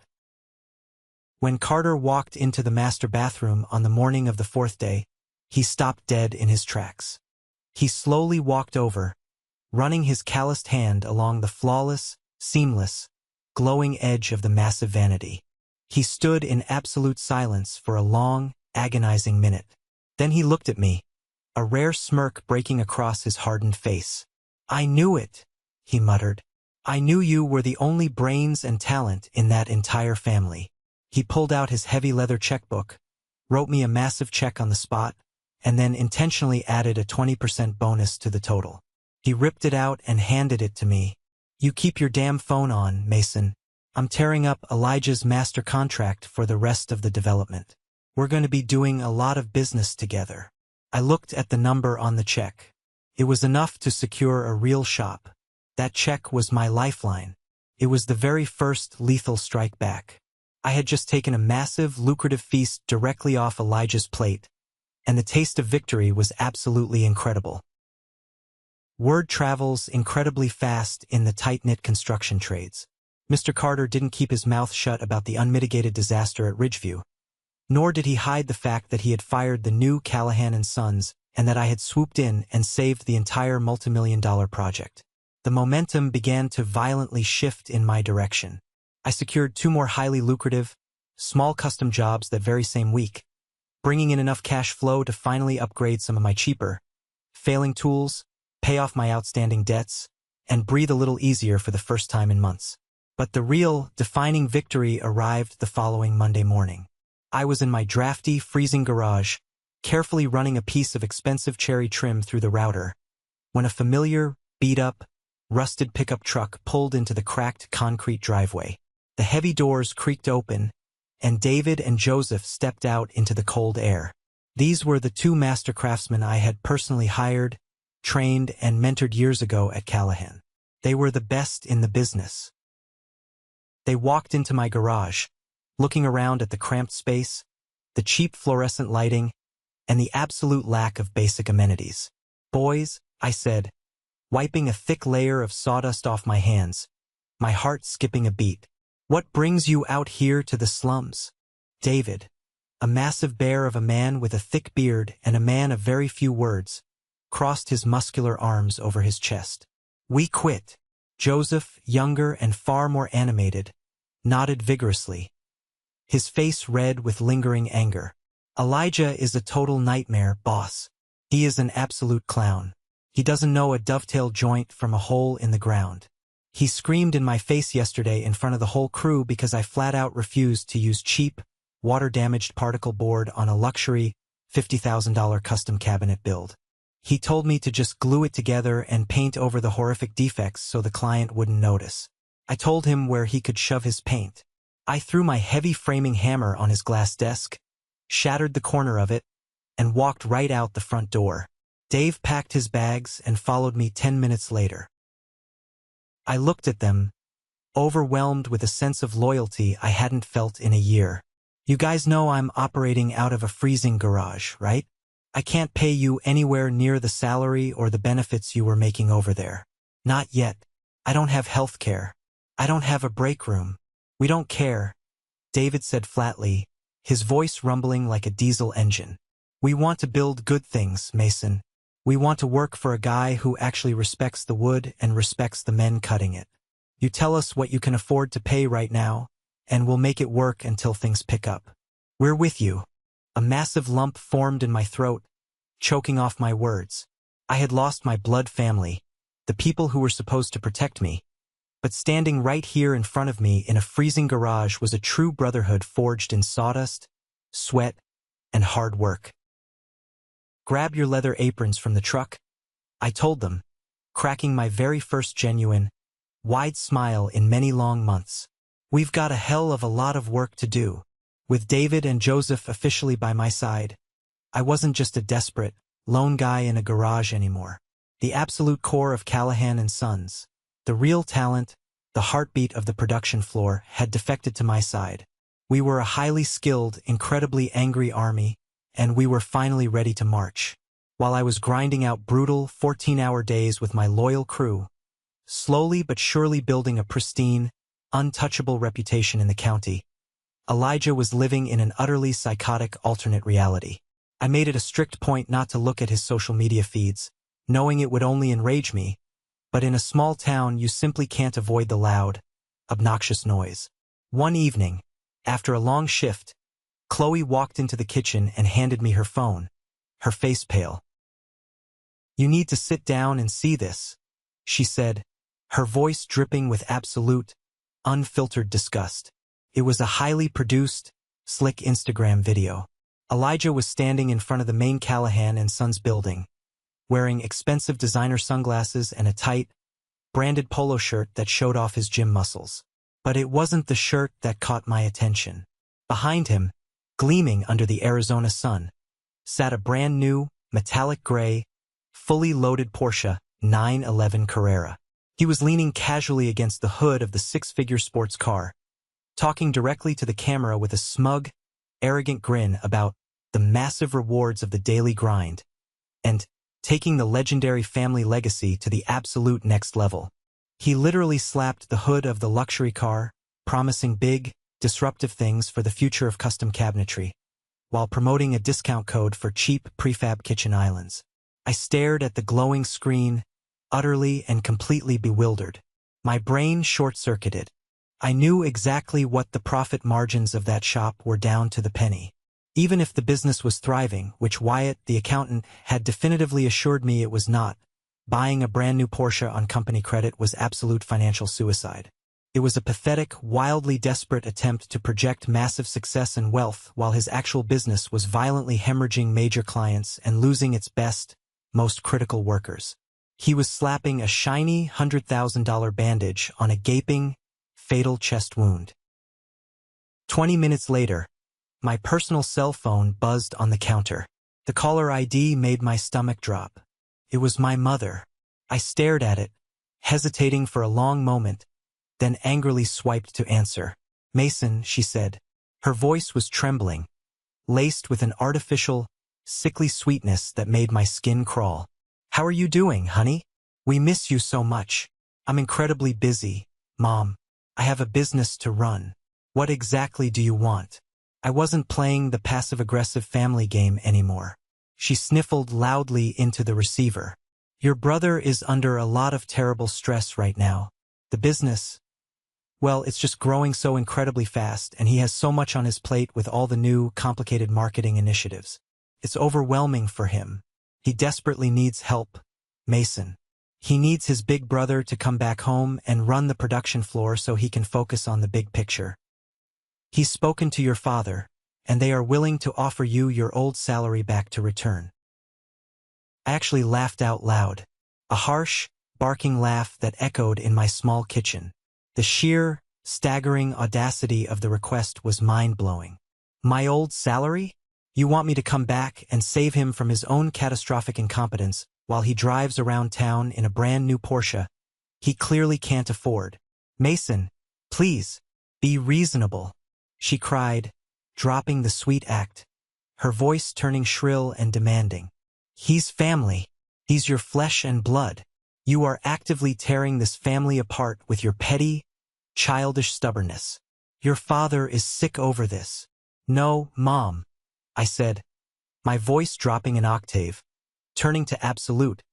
When Carter walked into the master bathroom on the morning of the 4th day, he stopped dead in his tracks. He slowly walked over, running his calloused hand along the flawless, seamless, glowing edge of the massive vanity. He stood in absolute silence for a long, agonizing minute. Then he looked at me, a rare smirk breaking across his hardened face. "I knew it," he muttered. "I knew you were the only brains and talent in that entire family." He pulled out his heavy leather checkbook, wrote me a massive check on the spot, and then intentionally added a 20% bonus to the total. He ripped it out and handed it to me. "You keep your damn phone on, Mason. I'm tearing up Elijah's master contract for the rest of the development. We're going to be doing a lot of business together." I looked at the number on the check. It was enough to secure a real shop. That check was my lifeline. It was the very first lethal strike back. I had just taken a massive, lucrative feast directly off Elijah's plate, and the taste of victory was absolutely incredible. Word travels incredibly fast in the tight-knit construction trades. Mr. Carter didn't keep his mouth shut about the unmitigated disaster at Ridgeview, nor did he hide the fact that he had fired the new Callahan and Sons and that I had swooped in and saved the entire multimillion-dollar project. The momentum began to violently shift in my direction. I secured 2 more highly lucrative, small custom jobs that very same week, bringing in enough cash flow to finally upgrade some of my cheaper, failing tools, pay off my outstanding debts, and breathe a little easier for the first time in months. But the real, defining victory arrived the following Monday morning. I was in my drafty, freezing garage, carefully running a piece of expensive cherry trim through the router, when a familiar, beat-up, rusted pickup truck pulled into the cracked concrete driveway. The heavy doors creaked open, and David and Joseph stepped out into the cold air. These were the 2 master craftsmen I had personally hired, trained, and mentored years ago at Callahan. They were the best in the business. They walked into my garage, looking around at the cramped space, the cheap fluorescent lighting, and the absolute lack of basic amenities. "Boys," I said, wiping a thick layer of sawdust off my hands, my heart skipping a beat. "What brings you out here to the slums?" David, a massive bear of a man with a thick beard and a man of very few words, crossed his muscular arms over his chest. "We quit." Joseph, younger and far more animated, nodded vigorously, his face red with lingering anger. "Elijah is a total nightmare, boss. He is an absolute clown. He doesn't know a dovetail joint from a hole in the ground. He screamed in my face yesterday in front of the whole crew because I flat out refused to use cheap, water-damaged particle board on a luxury, $50,000 custom cabinet build. He told me to just glue it together and paint over the horrific defects so the client wouldn't notice. I told him where he could shove his paint. I threw my heavy framing hammer on his glass desk, shattered the corner of it, and walked right out the front door. Dave packed his bags and followed me 10 minutes later. I looked at them, overwhelmed with a sense of loyalty I hadn't felt in a year. "You guys know I'm operating out of a freezing garage, right? I can't pay you anywhere near the salary or the benefits you were making over there. Not yet. I don't have health care. I don't have a break room. We don't care," David said flatly, his voice rumbling like a diesel engine. "We want to build good things, Mason. We want to work for a guy who actually respects the wood and respects the men cutting it. You tell us what you can afford to pay right now, and we'll make it work until things pick up. We're with you." A massive lump formed in my throat, choking off my words. I had lost my blood family, the people who were supposed to protect me, but standing right here in front of me in a freezing garage was a true brotherhood forged in sawdust, sweat, and hard work. "Grab your leather aprons from the truck," I told them, cracking my very first genuine, wide smile in many long months. "We've got a hell of a lot of work to do." With David and Joseph officially by my side, I wasn't just a desperate, lone guy in a garage anymore. The absolute core of Callahan and Sons, the real talent, the heartbeat of the production floor, had defected to my side. We were a highly skilled, incredibly angry army, and we were finally ready to march. While I was grinding out brutal 14-hour days with my loyal crew, slowly but surely building a pristine, untouchable reputation in the county, Elijah was living in an utterly psychotic alternate reality. I made it a strict point not to look at his social media feeds, knowing it would only enrage me, but in a small town you simply can't avoid the loud, obnoxious noise. One evening, after a long shift, Qley walked into the kitchen and handed me her phone, her face pale. "You need to sit down and see this," she said, her voice dripping with absolute, unfiltered disgust. It was a highly produced, slick Instagram video. Elijah was standing in front of the main Callahan and Sons building, wearing expensive designer sunglasses and a tight, branded polo shirt that showed off his gym muscles. But it wasn't the shirt that caught my attention. Behind him, gleaming under the Arizona sun, sat a brand new, metallic gray, fully loaded Porsche 911 Carrera. He was leaning casually against the hood of the six-figure sports car, talking directly to the camera with a smug, arrogant grin about the massive rewards of the daily grind, and taking the legendary family legacy to the absolute next level. He literally slapped the hood of the luxury car, promising big, disruptive things for the future of custom cabinetry, while promoting a discount code for cheap prefab kitchen islands. I stared at the glowing screen, utterly and completely bewildered. My brain short-circuited. I knew exactly what the profit margins of that shop were down to the penny. Even if the business was thriving, which Wyatt, the accountant, had definitively assured me it was not, buying a brand new Porsche on company credit was absolute financial suicide. It was a pathetic, wildly desperate attempt to project massive success and wealth while his actual business was violently hemorrhaging major clients and losing its best, most critical workers. He was slapping a shiny $100,000 bandage on a gaping, fatal chest wound. 20 minutes later, my personal cell phone buzzed on the counter. The caller ID made my stomach drop. It was my mother. I stared at it, hesitating for a long moment, then angrily swiped to answer. "Mason," she said. Her voice was trembling, laced with an artificial, sickly sweetness that made my skin crawl. "How are you doing, honey? We miss you so much." "I'm incredibly busy, Mom. I have a business to run." "What exactly do you want?" I wasn't playing the passive-aggressive family game anymore. She sniffled loudly into the receiver. "Your brother is under a lot of terrible stress right now. The business, well, it's just growing so incredibly fast, and he has so much on his plate with all the new, complicated marketing initiatives. It's overwhelming for him. He desperately needs help, Mason. He needs his big brother to come back home and run the production floor so he can focus on the big picture. He's spoken to your father, and they are willing to offer you your old salary back to return." I actually laughed out loud, a harsh, barking laugh that echoed in my small kitchen. The sheer, staggering audacity of the request was mind-blowing. "My old salary? You want me to come back and save him from his own catastrophic incompetence while he drives around town in a brand new Porsche he clearly can't afford? Mason, please, be reasonable," she cried, dropping the sweet act, her voice turning shrill and demanding. "He's family. He's your flesh and blood. You are actively tearing this family apart with your petty, childish stubbornness. Your father is sick over this." "No, Mom," I said, my voice dropping an octave, turning to absolute,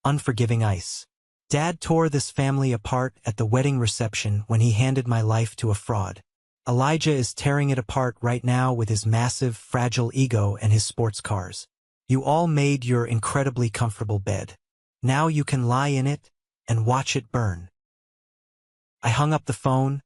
unforgiving ice. "Dad tore this family apart at the wedding reception when he handed my life to a fraud. Elijah is tearing it apart right now with his massive, fragile ego and his sports cars. You all made your incredibly comfortable bed. Now you can lie in it and watch it burn." I hung up the phone,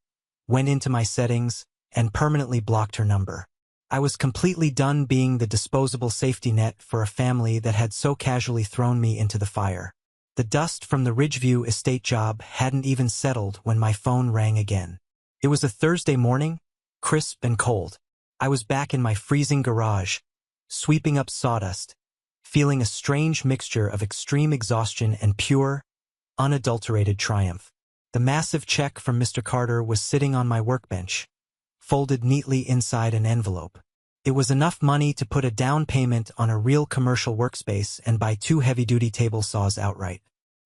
went into my settings, and permanently blocked her number. I was completely done being the disposable safety net for a family that had so casually thrown me into the fire. The dust from the Ridgeview estate job hadn't even settled when my phone rang again. It was a Thursday morning, crisp and cold. I was back in my freezing garage, sweeping up sawdust, feeling a strange mixture of extreme exhaustion and pure, unadulterated triumph. The massive check from Mr. Carter was sitting on my workbench, folded neatly inside an envelope. It was enough money to put a down payment on a real commercial workspace and buy 2 heavy-duty table saws outright.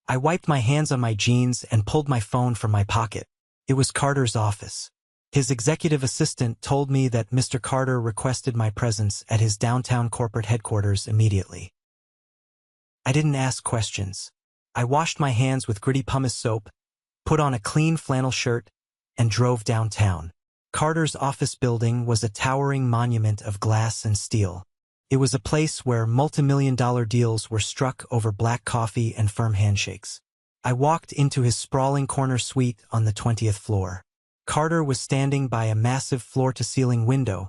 I wiped my hands on my jeans and pulled my phone from my pocket. It was Carter's office. His executive assistant told me that Mr. Carter requested my presence at his downtown corporate headquarters immediately. I didn't ask questions. I washed my hands with gritty pumice soap, put on a clean flannel shirt, and drove downtown. Carter's office building was a towering monument of glass and steel. It was a place where multimillion-dollar deals were struck over black coffee and firm handshakes. I walked into his sprawling corner suite on the 20th floor. Carter was standing by a massive floor-to-ceiling window,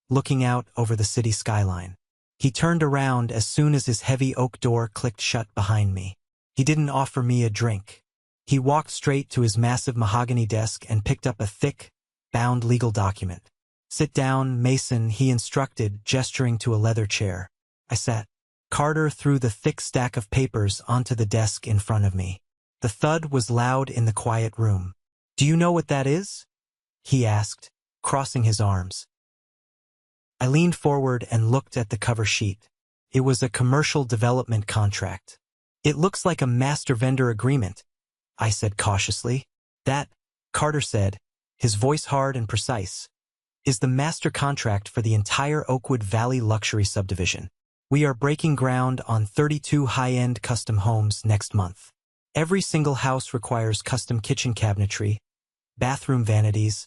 looking out over the city skyline. He turned around as soon as his heavy oak door clicked shut behind me. He didn't offer me a drink. He walked straight to his massive mahogany desk and picked up a thick, bound legal document. "Sit down, Mason," he instructed, gesturing to a leather chair. I sat. Carter threw the thick stack of papers onto the desk in front of me. The thud was loud in the quiet room. "Do you know what that is?" he asked, crossing his arms. I leaned forward and looked at the cover sheet. It was a commercial development contract. "It looks like a master vendor agreement," I said cautiously. "That," Carter said, his voice hard and precise. is the master contract for the entire Oakwood Valley luxury subdivision. We are breaking ground on 32 high-end custom homes next month. Every single house requires custom kitchen cabinetry, bathroom vanities,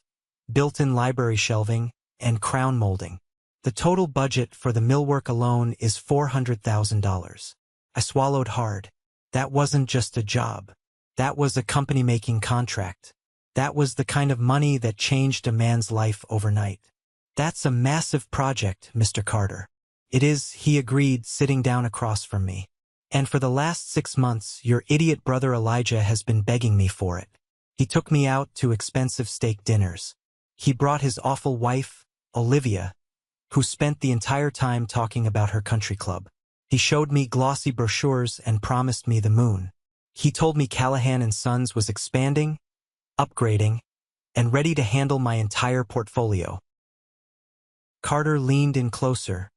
built-in library shelving, and crown molding. The total budget for the millwork alone is $400,000. I swallowed hard. That wasn't just a job. That was a company-making contract. That was the kind of money that changed a man's life overnight. That's a massive project, Mr. Carter. It is, he agreed, sitting down across from me. And for the last 6 months, your idiot brother Elijah has been begging me for it. He took me out to expensive steak dinners. He brought his awful wife, Olivia, who spent the entire time talking about her country club. He showed me glossy brochures and promised me the moon. He told me Callahan & Sons was expanding, upgrading, and ready to handle my entire portfolio. Carter leaned in closer,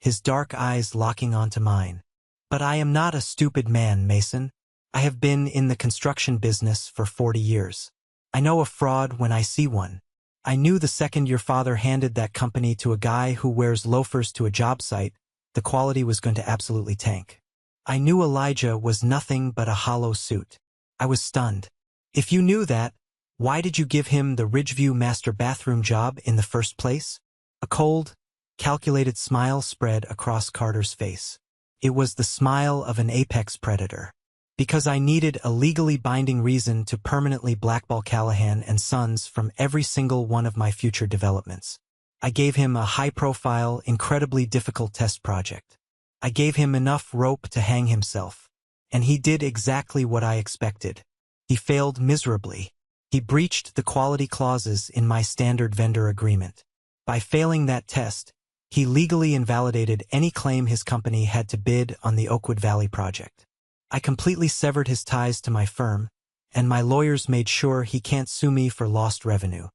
his dark eyes locking onto mine. But I am not a stupid man, Mason. I have been in the construction business for 40 years. I know a fraud when I see one. I knew the second your father handed that company to a guy who wears loafers to a job site, the quality was going to absolutely tank. I knew Elijah was nothing but a hollow suit. I was stunned. If you knew that, why did you give him the Ridgeview master bathroom job in the first place? A cold, calculated smile spread across Carter's face. It was the smile of an apex predator. Because I needed a legally binding reason to permanently blackball Callahan & Sons from every single one of my future developments. I gave him a high-profile, incredibly difficult test project. I gave him enough rope to hang himself. And he did exactly what I expected. He failed miserably. He breached the quality clauses in my standard vendor agreement. By failing that test, he legally invalidated any claim his company had to bid on the Oakwood Valley project. I completely severed his ties to my firm, and my lawyers made sure he can't sue me for lost revenue.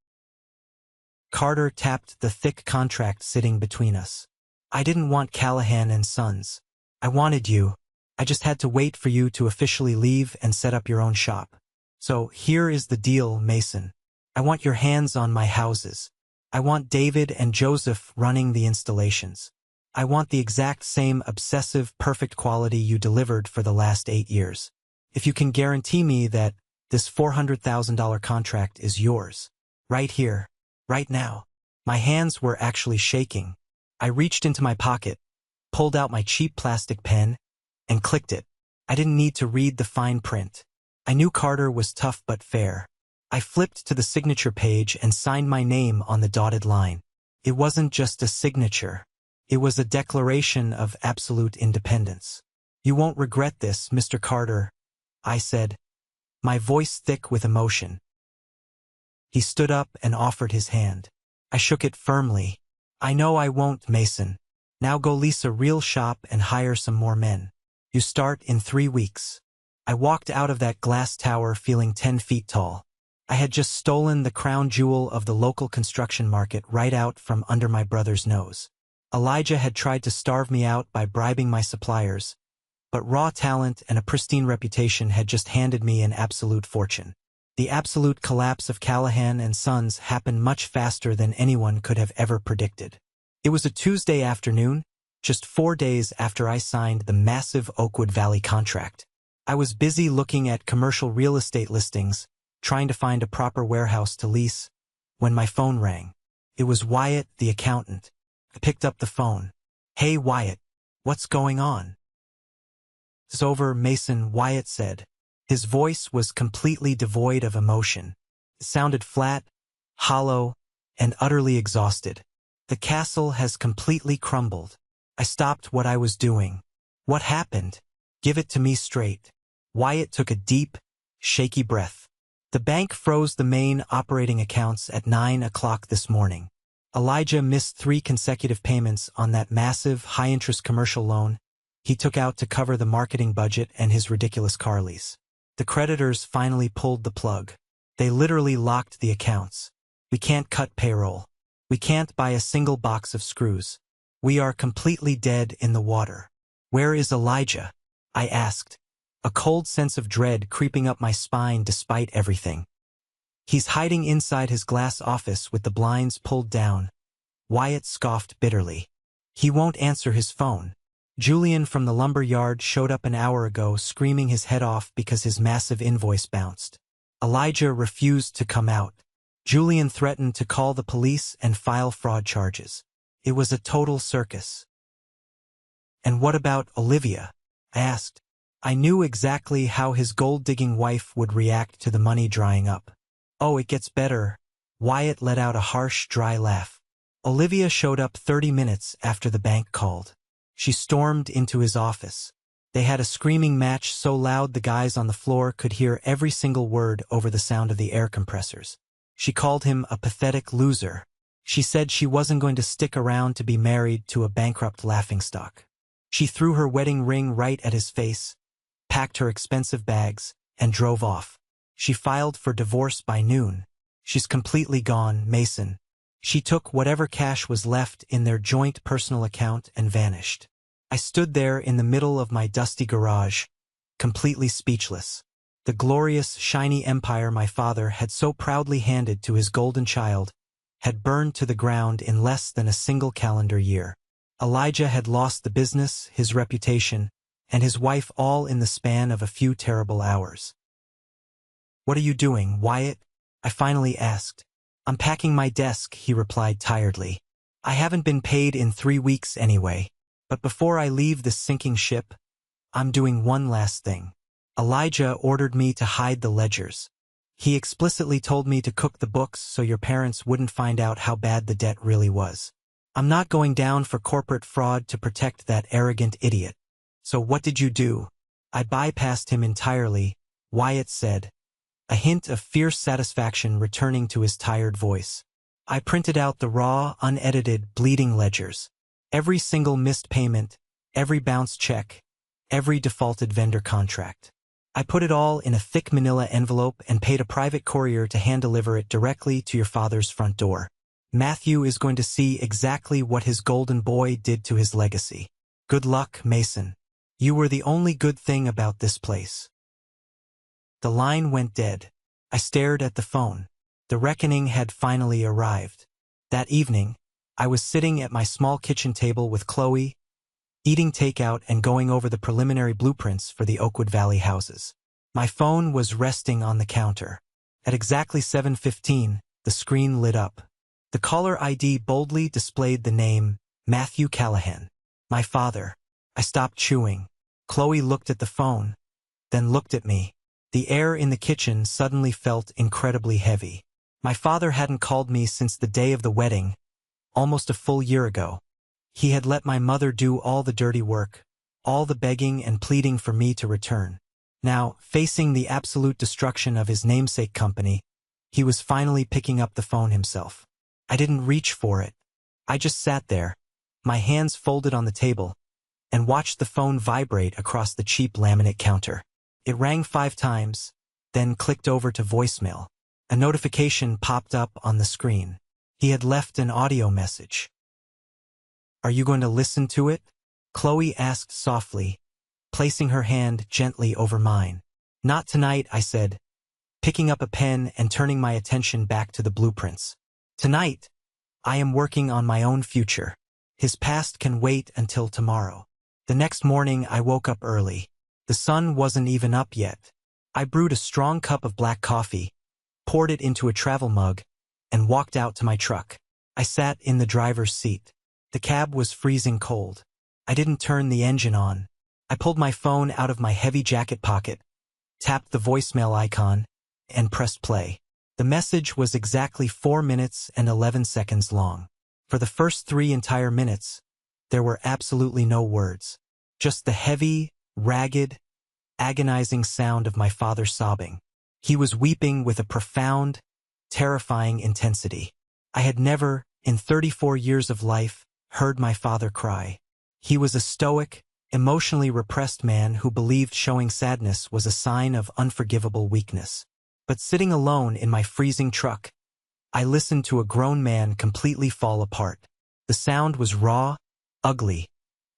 Carter tapped the thick contract sitting between us. I didn't want Callahan & Sons. I wanted you. I just had to wait for you to officially leave and set up your own shop. So here is the deal, Mason. I want your hands on my houses. I want David and Joseph running the installations. I want the exact same obsessive, perfect quality you delivered for the last 8 years. If you can guarantee me that this $400,000 contract is yours, right here, right now. My hands were actually shaking. I reached into my pocket, pulled out my cheap plastic pen, and clicked it. I didn't need to read the fine print. I knew Carter was tough but fair. I flipped to the signature page and signed my name on the dotted line. It wasn't just a signature. It was a declaration of absolute independence. You won't regret this, Mr. Carter, I said, my voice thick with emotion. He stood up and offered his hand. I shook it firmly. I know I won't, Mason. Now go lease a real shop and hire some more men. You start in 3 weeks. I walked out of that glass tower feeling 10 feet tall. I had just stolen the crown jewel of the local construction market right out from under my brother's nose. Elijah had tried to starve me out by bribing my suppliers, but raw talent and a pristine reputation had just handed me an absolute fortune. The absolute collapse of Callahan & Sons happened much faster than anyone could have ever predicted. It was a Tuesday afternoon, just 4 days after I signed the massive Oakwood Valley contract. I was busy looking at commercial real estate listings, trying to find a proper warehouse to lease, when my phone rang. It was Wyatt, the accountant. I picked up the phone. Hey, Wyatt, what's going on? It's over, Mason, Wyatt said. His voice was completely devoid of emotion. It sounded flat, hollow, and utterly exhausted. The castle has completely crumbled. I stopped what I was doing. What happened? Give it to me straight. Wyatt took a deep, shaky breath. The bank froze the main operating accounts at 9 o'clock this morning. Elijah missed 3 consecutive payments on that massive, high-interest commercial loan he took out to cover the marketing budget and his ridiculous car lease. The creditors finally pulled the plug. They literally locked the accounts. We can't cut payroll. We can't buy a single box of screws. We are completely dead in the water. Where is Elijah? I asked, a cold sense of dread creeping up my spine despite everything. He's hiding inside his glass office with the blinds pulled down. Wyatt scoffed bitterly. He won't answer his phone. Julian from the lumber yard showed up an hour ago screaming his head off because his massive invoice bounced. Elijah refused to come out. Julian threatened to call the police and file fraud charges. It was a total circus. And what about Olivia? I asked. I knew exactly how his gold-digging wife would react to the money drying up. Oh, it gets better. Wyatt let out a harsh, dry laugh. Olivia showed up 30 minutes after the bank called. She stormed into his office. They had a screaming match so loud the guys on the floor could hear every single word over the sound of the air compressors. She called him a pathetic loser. She said she wasn't going to stick around to be married to a bankrupt laughingstock. She threw her wedding ring right at his face, packed her expensive bags, and drove off. She filed for divorce by noon. She's completely gone, Mason. She took whatever cash was left in their joint personal account and vanished. I stood there in the middle of my dusty garage, completely speechless. The glorious, shiny empire my father had so proudly handed to his golden child had burned to the ground in less than a single calendar year. Elijah had lost the business, his reputation, and his wife all in the span of a few terrible hours. "What are you doing, Wyatt?" I finally asked. "I'm packing my desk," he replied tiredly. "I haven't been paid in 3 weeks anyway. But before I leave this sinking ship, I'm doing one last thing." Elijah ordered me to hide the ledgers. He explicitly told me to cook the books so your parents wouldn't find out how bad the debt really was. I'm not going down for corporate fraud to protect that arrogant idiot. "So what did you do?" I bypassed him entirely, Wyatt said, a hint of fierce satisfaction returning to his tired voice. "I printed out the raw, unedited, bleeding ledgers. Every single missed payment, every bounced check, every defaulted vendor contract. I put it all in a thick manila envelope and paid a private courier to hand-deliver it directly to your father's front door. Matthew is going to see exactly what his golden boy did to his legacy. Good luck, Mason. You were the only good thing about this place." The line went dead. I stared at the phone. The reckoning had finally arrived. That evening, I was sitting at my small kitchen table with Qley, eating takeout and going over the preliminary blueprints for the Oakwood Valley houses. My phone was resting on the counter. At exactly 7:15, the screen lit up. The caller ID boldly displayed the name, Matthew Callahan. My father. I stopped chewing. Qley looked at the phone, then looked at me. The air in the kitchen suddenly felt incredibly heavy. My father hadn't called me since the day of the wedding, almost a full year ago. He had let my mother do all the dirty work, all the begging and pleading for me to return. Now, facing the absolute destruction of his namesake company, he was finally picking up the phone himself. I didn't reach for it. I just sat there, my hands folded on the table, and watched the phone vibrate across the cheap laminate counter. It rang 5 times, then clicked over to voicemail. A notification popped up on the screen. He had left an audio message. "Are you going to listen to it?" Qley asked softly, placing her hand gently over mine. "Not tonight," I said, picking up a pen and turning my attention back to the blueprints. "Tonight, I am working on my own future. His past can wait until tomorrow." The next morning, I woke up early. The sun wasn't even up yet. I brewed a strong cup of black coffee, poured it into a travel mug, and walked out to my truck. I sat in the driver's seat. The cab was freezing cold. I didn't turn the engine on. I pulled my phone out of my heavy jacket pocket, tapped the voicemail icon, and pressed play. The message was exactly 4 minutes and 11 seconds long. For the first 3 entire minutes, there were absolutely no words. Just the heavy, ragged, agonizing sound of my father sobbing. He was weeping with a profound, terrifying intensity. I had never, in 34 years of life, heard my father cry. He was a stoic, emotionally repressed man who believed showing sadness was a sign of unforgivable weakness. But sitting alone in my freezing truck, I listened to a grown man completely fall apart. The sound was raw, ugly,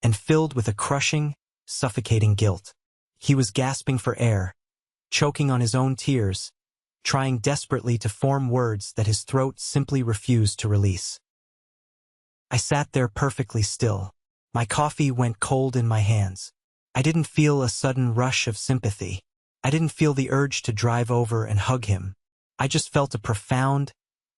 and filled with a crushing, suffocating guilt. He was gasping for air, choking on his own tears, trying desperately to form words that his throat simply refused to release. I sat there perfectly still. My coffee went cold in my hands. I didn't feel a sudden rush of sympathy. I didn't feel the urge to drive over and hug him. I just felt a profound,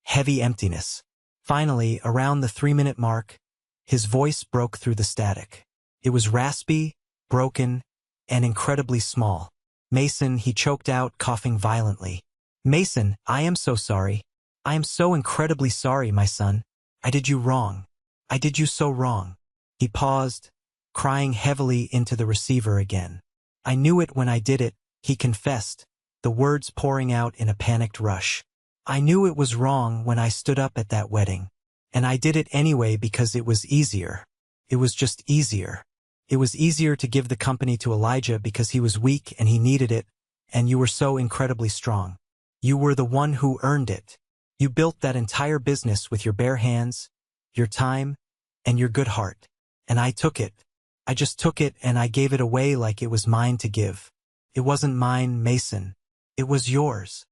heavy emptiness. Finally, around the 3-minute mark, his voice broke through the static. It was raspy, broken, and incredibly small. "Mason," he choked out, coughing violently. "Mason, I am so sorry. I am so incredibly sorry, my son. I did you wrong. I did you so wrong." He paused, crying heavily into the receiver again. "I knew it when I did it," he confessed, the words pouring out in a panicked rush. "I knew it was wrong when I stood up at that wedding. And I did it anyway because it was easier. It was just easier. It was easier to give the company to Elijah because he was weak and he needed it, and you were so incredibly strong. You were the one who earned it. You built that entire business with your bare hands, your time, and your good heart. And I took it. I just took it and I gave it away like it was mine to give. It wasn't mine, Mason. It was yours."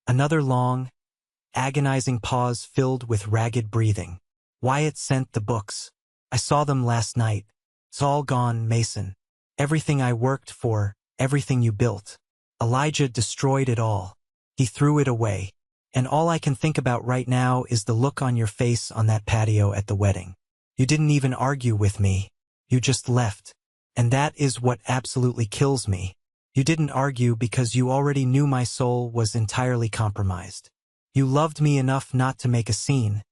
Another long, agonizing pause filled with ragged breathing. "Wyatt sent the books. I saw them last night. It's all gone, Mason. Everything I worked for, everything you built. Elijah destroyed it all. He threw it away. And all I can think about right now is the look on your face on that patio at the wedding. You didn't even argue with me. You just left. And that is what absolutely kills me. You didn't argue because you already knew my soul was entirely compromised. You loved me enough not to make a scene,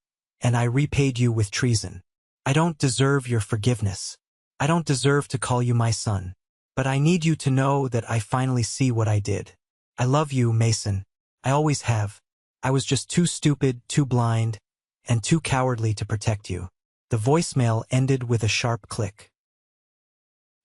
and I repaid you with treason. I don't deserve your forgiveness. I don't deserve to call you my son. But I need you to know that I finally see what I did. I love you, Mason. I always have. I was just too stupid, too blind, and too cowardly to protect you." The voicemail ended with a sharp click.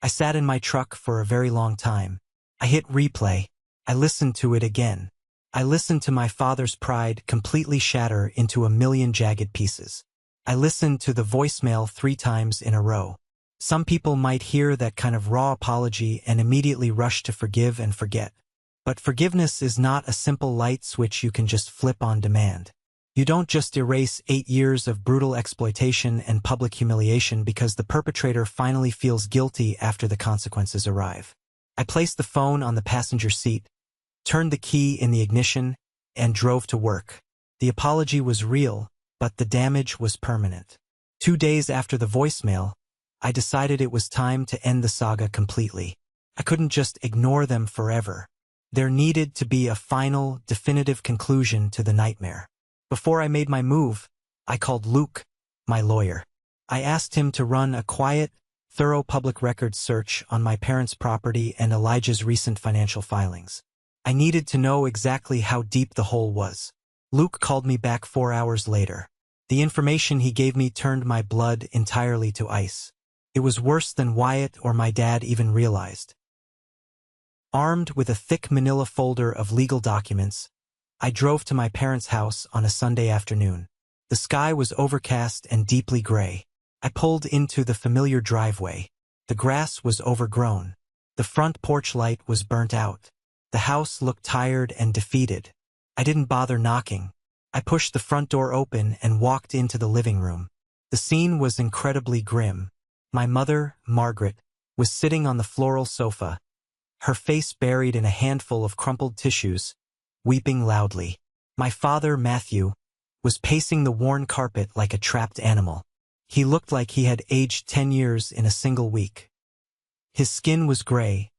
I sat in my truck for a very long time. I hit replay. I listened to it again. I listened to my father's pride completely shatter into a million jagged pieces. I listened to the voicemail 3 times in a row. Some people might hear that kind of raw apology and immediately rush to forgive and forget. But forgiveness is not a simple light switch you can just flip on demand. You don't just erase 8 years of brutal exploitation and public humiliation because the perpetrator finally feels guilty after the consequences arrive. I placed the phone on the passenger seat, turned the key in the ignition, and drove to work. The apology was real, but the damage was permanent. 2 days after the voicemail, I decided it was time to end the saga completely. I couldn't just ignore them forever. There needed to be a final, definitive conclusion to the nightmare. Before I made my move, I called Luke, my lawyer. I asked him to run a quiet, thorough public records search on my parents' property and Elijah's recent financial filings. I needed to know exactly how deep the hole was. Luke called me back 4 hours later. The information he gave me turned my blood entirely to ice. It was worse than Wyatt or my dad even realized. Armed with a thick manila folder of legal documents, I drove to my parents' house on a Sunday afternoon. The sky was overcast and deeply gray. I pulled into the familiar driveway. The grass was overgrown. The front porch light was burnt out. The house looked tired and defeated. I didn't bother knocking. I pushed the front door open and walked into the living room. The scene was incredibly grim. My mother, Margaret, was sitting on the floral sofa, her face buried in a handful of crumpled tissues, weeping loudly. My father, Matthew, was pacing the worn carpet like a trapped animal. He looked like he had aged 10 years in a single week. His skin was gray,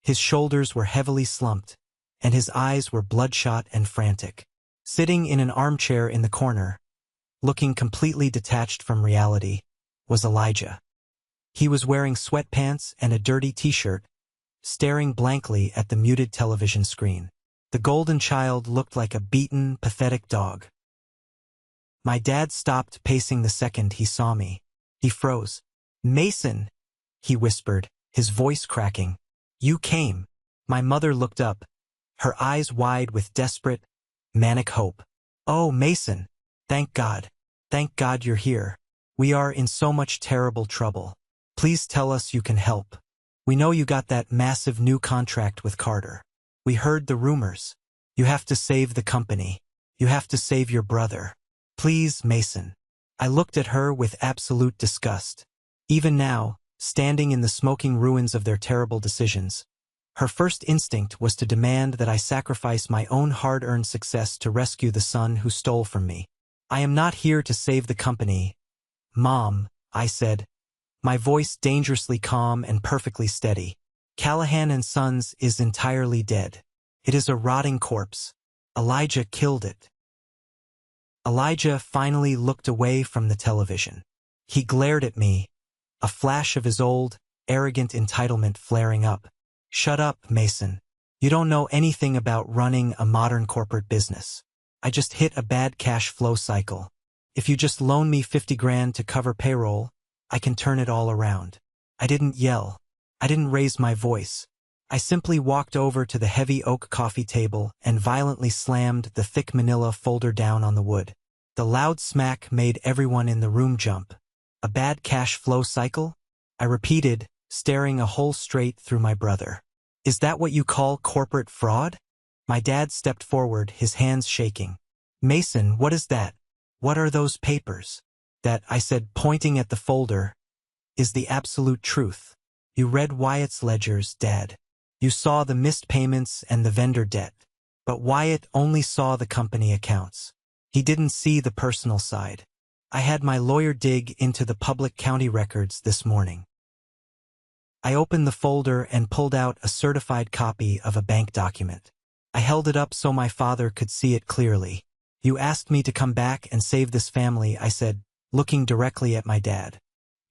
his shoulders were heavily slumped, and his eyes were bloodshot and frantic. Sitting in an armchair in the corner, looking completely detached from reality, was Elijah. He was wearing sweatpants and a dirty t-shirt, staring blankly at the muted television screen. The golden child looked like a beaten, pathetic dog. My dad stopped pacing the second he saw me. He froze. "Mason," he whispered, his voice cracking. "You came." My mother looked up, her eyes wide with desperate, manic hope. "Oh, Mason, thank God. Thank God you're here. We are in so much terrible trouble. Please tell us you can help. We know you got that massive new contract with Carter. We heard the rumors. You have to save the company. You have to save your brother. Please, Mason. I looked at her with absolute disgust. Even now, standing in the smoking ruins of their terrible decisions, her first instinct was to demand that I sacrifice my own hard-earned success to rescue the son who stole from me. I am not here to save the company, Mom, I said, my voice dangerously calm and perfectly steady. Callahan and Sons is entirely dead. It is a rotting corpse. Elijah killed it. Elijah finally looked away from the television. He glared at me, a flash of his old, arrogant entitlement flaring up. Shut up, Mason. You don't know anything about running a modern corporate business. I just hit a bad cash flow cycle. If you just loan me 50 grand to cover payroll, I can turn it all around. I didn't yell. I didn't raise my voice. I simply walked over to the heavy oak coffee table and violently slammed the thick manila folder down on the wood. The loud smack made everyone in the room jump. A bad cash flow cycle? I repeated, staring a hole straight through my brother. Is that what you call corporate fraud? My dad stepped forward, his hands shaking. Mason, what is that? What are those papers? That, I said, pointing at the folder, is the absolute truth. You read Wyatt's ledgers, Dad. You saw the missed payments and the vendor debt. But Wyatt only saw the company accounts. He didn't see the personal side. I had my lawyer dig into the public county records this morning. I opened the folder and pulled out a certified copy of a bank document. I held it up so my father could see it clearly. You asked me to come back and save this family, I said, looking directly at my dad.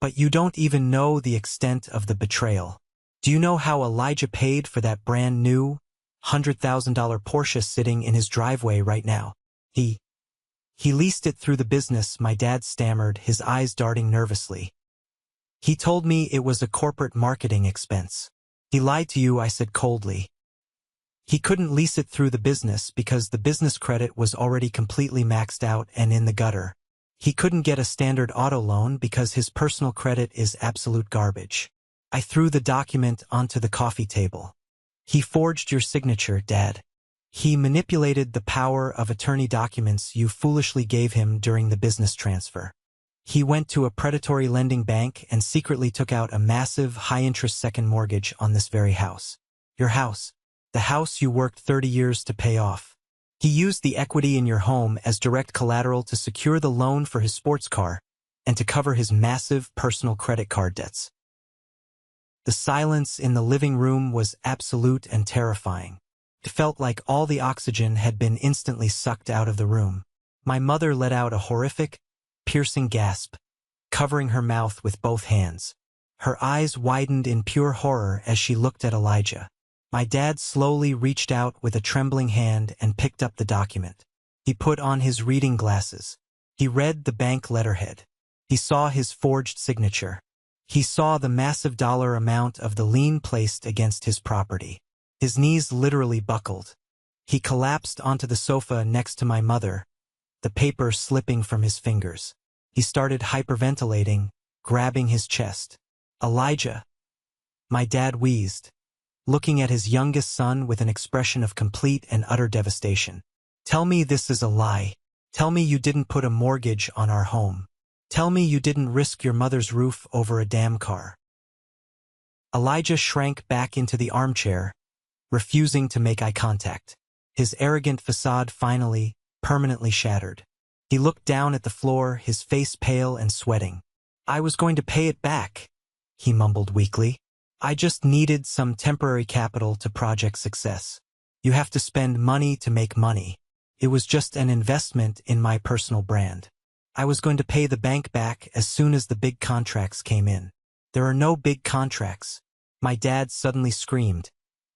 But you don't even know the extent of the betrayal. Do you know how Elijah paid for that brand new $100,000 Porsche sitting in his driveway right now? He leased it through the business, my dad stammered, his eyes darting nervously. He told me it was a corporate marketing expense. He lied to you, I said coldly. He couldn't lease it through the business because the business credit was already completely maxed out and in the gutter. He couldn't get a standard auto loan because his personal credit is absolute garbage. I threw the document onto the coffee table. He forged your signature, Dad. He manipulated the power of attorney documents you foolishly gave him during the business transfer. He went to a predatory lending bank and secretly took out a massive, high-interest second mortgage on this very house. Your house. The house you worked 30 years to pay off. He used the equity in your home as direct collateral to secure the loan for his sports car and to cover his massive personal credit card debts. The silence in the living room was absolute and terrifying. It felt like all the oxygen had been instantly sucked out of the room. My mother let out a horrific, piercing gasp, covering her mouth with both hands. Her eyes widened in pure horror as she looked at Elijah. My dad slowly reached out with a trembling hand and picked up the document. He put on his reading glasses. He read the bank letterhead. He saw his forged signature. He saw the massive dollar amount of the lien placed against his property. His knees literally buckled. He collapsed onto the sofa next to my mother, the paper slipping from his fingers. He started hyperventilating, grabbing his chest. Elijah. My dad wheezed, looking at his youngest son with an expression of complete and utter devastation. Tell me this is a lie. Tell me you didn't put a mortgage on our home. Tell me you didn't risk your mother's roof over a damn car. Elijah shrank back into the armchair, refusing to make eye contact. His arrogant facade finally, permanently shattered. He looked down at the floor, his face pale and sweating. I was going to pay it back, he mumbled weakly. I just needed some temporary capital to project success. You have to spend money to make money. It was just an investment in my personal brand. I was going to pay the bank back as soon as the big contracts came in. There are no big contracts. My dad suddenly screamed,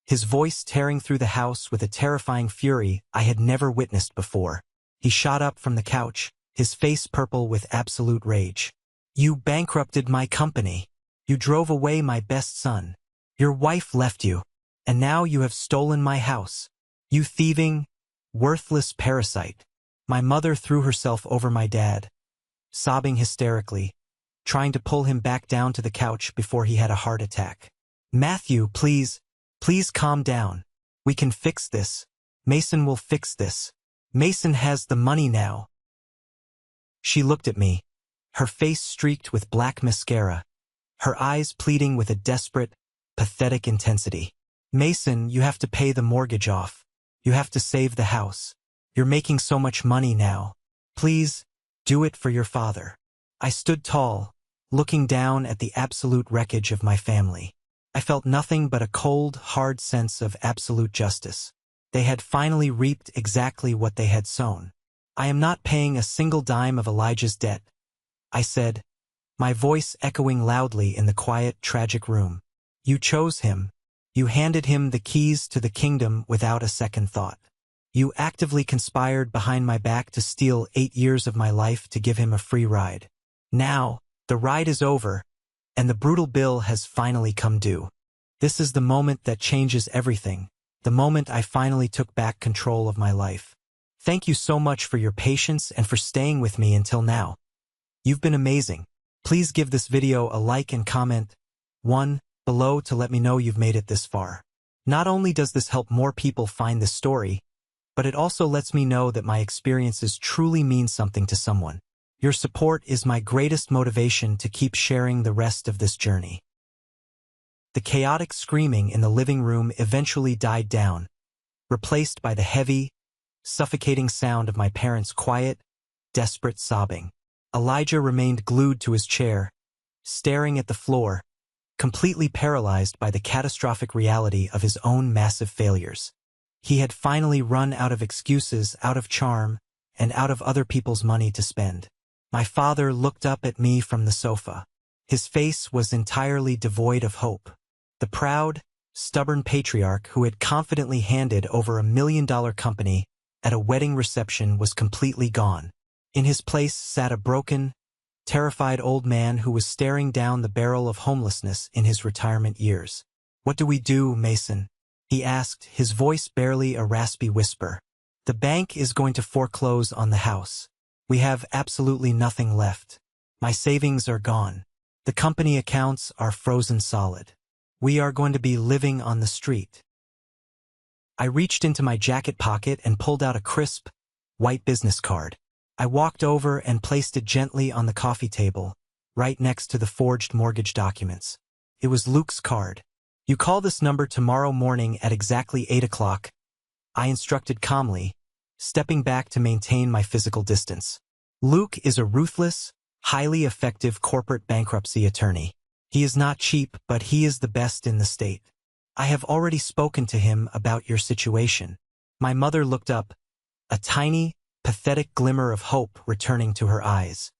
his voice tearing through the house with a terrifying fury I had never witnessed before. He shot up from the couch, his face purple with absolute rage. You bankrupted my company. You drove away my best son. Your wife left you. And now you have stolen my house. You thieving, worthless parasite. My mother threw herself over my dad, sobbing hysterically, trying to pull him back down to the couch before he had a heart attack. Matthew, please calm down. We can fix this. Mason will fix this. Mason has the money now. She looked at me, her face streaked with black mascara, her eyes pleading with a desperate, pathetic intensity. Mason, you have to pay the mortgage off. You have to save the house. You're making so much money now. Please, do it for your father. I stood tall, looking down at the absolute wreckage of my family. I felt nothing but a cold, hard sense of absolute justice. They had finally reaped exactly what they had sown. I am not paying a single dime of Elijah's debt, I said, my voice echoing loudly in the quiet, tragic room. You chose him. You handed him the keys to the kingdom without a second thought. You actively conspired behind my back to steal 8 years of my life to give him a free ride. Now, the ride is over, and the brutal bill has finally come due. This is the moment that changes everything, the moment I finally took back control of my life. Thank you so much for your patience and for staying with me until now. You've been amazing. Please give this video a like and comment 1 below to let me know you've made it this far. Not only does this help more people find this story, but it also lets me know that my experiences truly mean something to someone. Your support is my greatest motivation to keep sharing the rest of this journey. The chaotic screaming in the living room eventually died down, replaced by the heavy, suffocating sound of my parents' quiet, desperate sobbing. Elijah remained glued to his chair, staring at the floor, completely paralyzed by the catastrophic reality of his own massive failures. He had finally run out of excuses, out of charm, and out of other people's money to spend. My father looked up at me from the sofa. His face was entirely devoid of hope. The proud, stubborn patriarch who had confidently handed over $1 million company at a wedding reception was completely gone. In his place sat a broken, terrified old man who was staring down the barrel of homelessness in his retirement years. What do we do, Mason? He asked, his voice barely a raspy whisper. The bank is going to foreclose on the house. We have absolutely nothing left. My savings are gone. The company accounts are frozen solid. We are going to be living on the street. I reached into my jacket pocket and pulled out a crisp, white business card. I walked over and placed it gently on the coffee table, right next to the forged mortgage documents. It was Luke's card. You call this number tomorrow morning at exactly 8 o'clock, I instructed calmly, stepping back to maintain my physical distance. Luke is a ruthless, highly effective corporate bankruptcy attorney. He is not cheap, but he is the best in the state. I have already spoken to him about your situation. My mother looked up, a tiny, pathetic glimmer of hope returning to her eyes.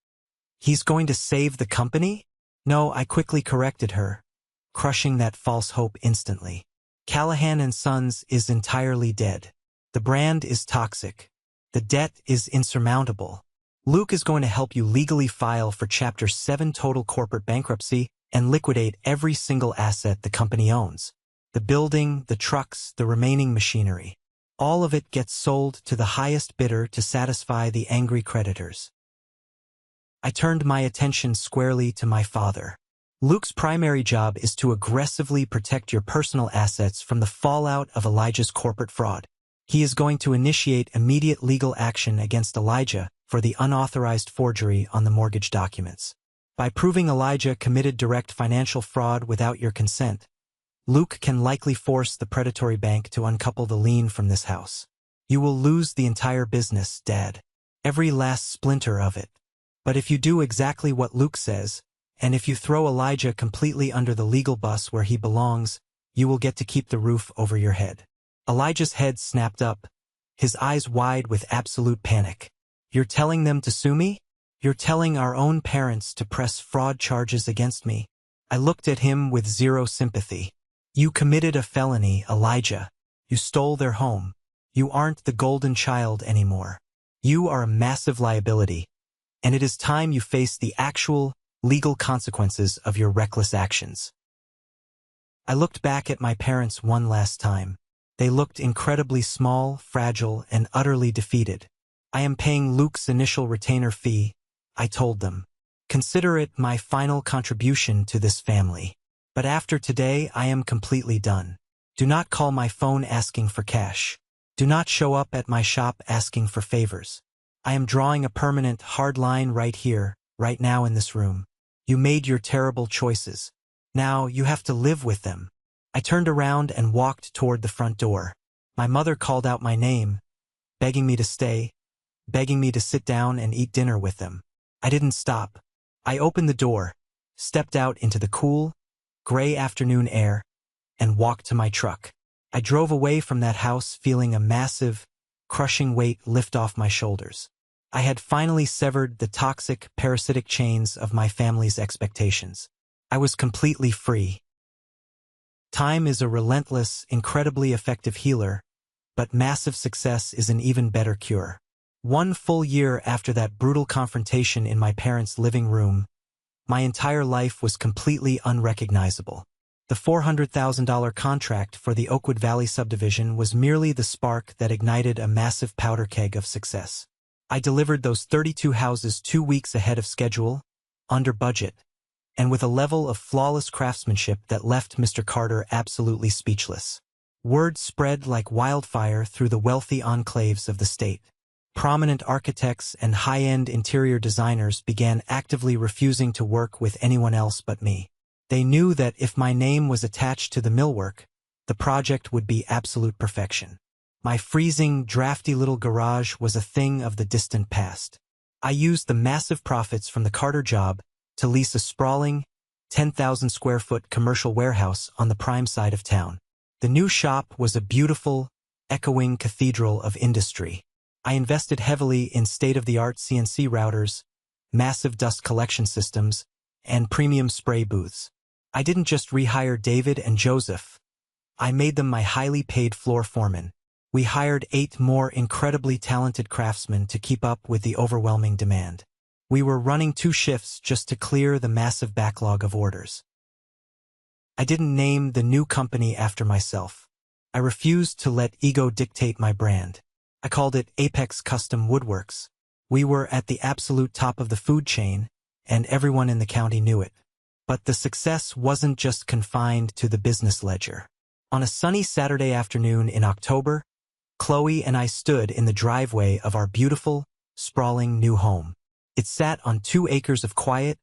He's going to save the company? No, I quickly corrected her, crushing that false hope instantly. Callahan & Sons is entirely dead. The brand is toxic. The debt is insurmountable. Luke is going to help you legally file for Chapter 7 total corporate bankruptcy and liquidate every single asset the company owns. The building, the trucks, the remaining machinery. All of it gets sold to the highest bidder to satisfy the angry creditors. I turned my attention squarely to my father. Luke's primary job is to aggressively protect your personal assets from the fallout of Elijah's corporate fraud. He is going to initiate immediate legal action against Elijah for the unauthorized forgery on the mortgage documents. By proving Elijah committed direct financial fraud without your consent, Luke can likely force the predatory bank to uncouple the lien from this house. You will lose the entire business, Dad. Every last splinter of it. But if you do exactly what Luke says, and if you throw Elijah completely under the legal bus where he belongs, you will get to keep the roof over your head. Elijah's head snapped up, his eyes wide with absolute panic. You're telling them to sue me? You're telling our own parents to press fraud charges against me? I looked at him with zero sympathy. You committed a felony, Elijah. You stole their home. You aren't the golden child anymore. You are a massive liability, and it is time you face the actual, legal consequences of your reckless actions. I looked back at my parents one last time. They looked incredibly small, fragile, and utterly defeated. I am paying Luke's initial retainer fee, I told them. Consider it my final contribution to this family. But after today, I am completely done. Do not call my phone asking for cash. Do not show up at my shop asking for favors. I am drawing a permanent, hard line right here, right now in this room. You made your terrible choices. Now you have to live with them. I turned around and walked toward the front door. My mother called out my name, begging me to stay, begging me to sit down and eat dinner with them. I didn't stop. I opened the door, stepped out into the cool, gray afternoon air, and walked to my truck. I drove away from that house feeling a massive, crushing weight lift off my shoulders. I had finally severed the toxic, parasitic chains of my family's expectations. I was completely free. Time is a relentless, incredibly effective healer, but massive success is an even better cure. 1 full year after that brutal confrontation in my parents' living room, my entire life was completely unrecognizable. The $400,000 contract for the Oakwood Valley subdivision was merely the spark that ignited a massive powder keg of success. I delivered those 32 houses 2 weeks ahead of schedule, under budget, and with a level of flawless craftsmanship that left Mr. Carter absolutely speechless. Word spread like wildfire through the wealthy enclaves of the state. Prominent architects and high-end interior designers began actively refusing to work with anyone else but me. They knew that if my name was attached to the millwork, the project would be absolute perfection. My freezing, drafty little garage was a thing of the distant past. I used the massive profits from the Carter job to lease a sprawling, 10,000-square-foot commercial warehouse on the prime side of town. The new shop was a beautiful, echoing cathedral of industry. I invested heavily in state-of-the-art CNC routers, massive dust collection systems, and premium spray booths. I didn't just rehire David and Joseph. I made them my highly paid floor foremen. We hired 8 more incredibly talented craftsmen to keep up with the overwhelming demand. We were running 2 shifts just to clear the massive backlog of orders. I didn't name the new company after myself. I refused to let ego dictate my brand. I called it Apex Custom Woodworks. We were at the absolute top of the food chain, and everyone in the county knew it. But the success wasn't just confined to the business ledger. On a sunny Saturday afternoon in October, Qley and I stood in the driveway of our beautiful, sprawling new home. It sat on 2 acres of quiet,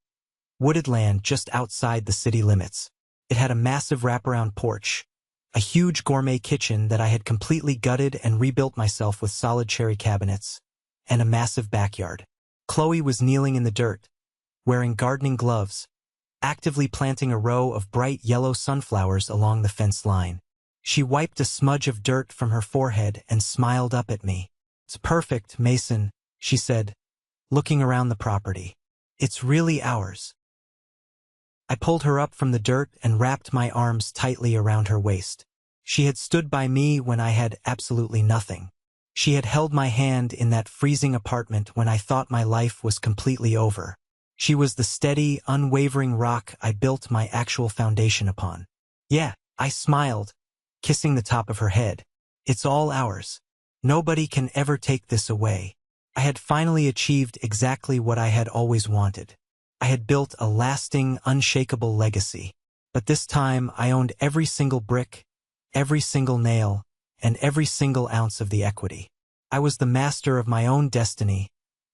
wooded land just outside the city limits. It had a massive wraparound porch, a huge gourmet kitchen that I had completely gutted and rebuilt myself with solid cherry cabinets, and a massive backyard. Qley was kneeling in the dirt, wearing gardening gloves, actively planting a row of bright yellow sunflowers along the fence line. She wiped a smudge of dirt from her forehead and smiled up at me. "It's perfect, Mason," she said, looking around the property. "It's really ours." I pulled her up from the dirt and wrapped my arms tightly around her waist. She had stood by me when I had absolutely nothing. She had held my hand in that freezing apartment when I thought my life was completely over. She was the steady, unwavering rock I built my actual foundation upon. "Yeah," I smiled, kissing the top of her head. "It's all ours. Nobody can ever take this away." I had finally achieved exactly what I had always wanted. I had built a lasting, unshakable legacy. But this time I owned every single brick, every single nail, and every single ounce of the equity. I was the master of my own destiny,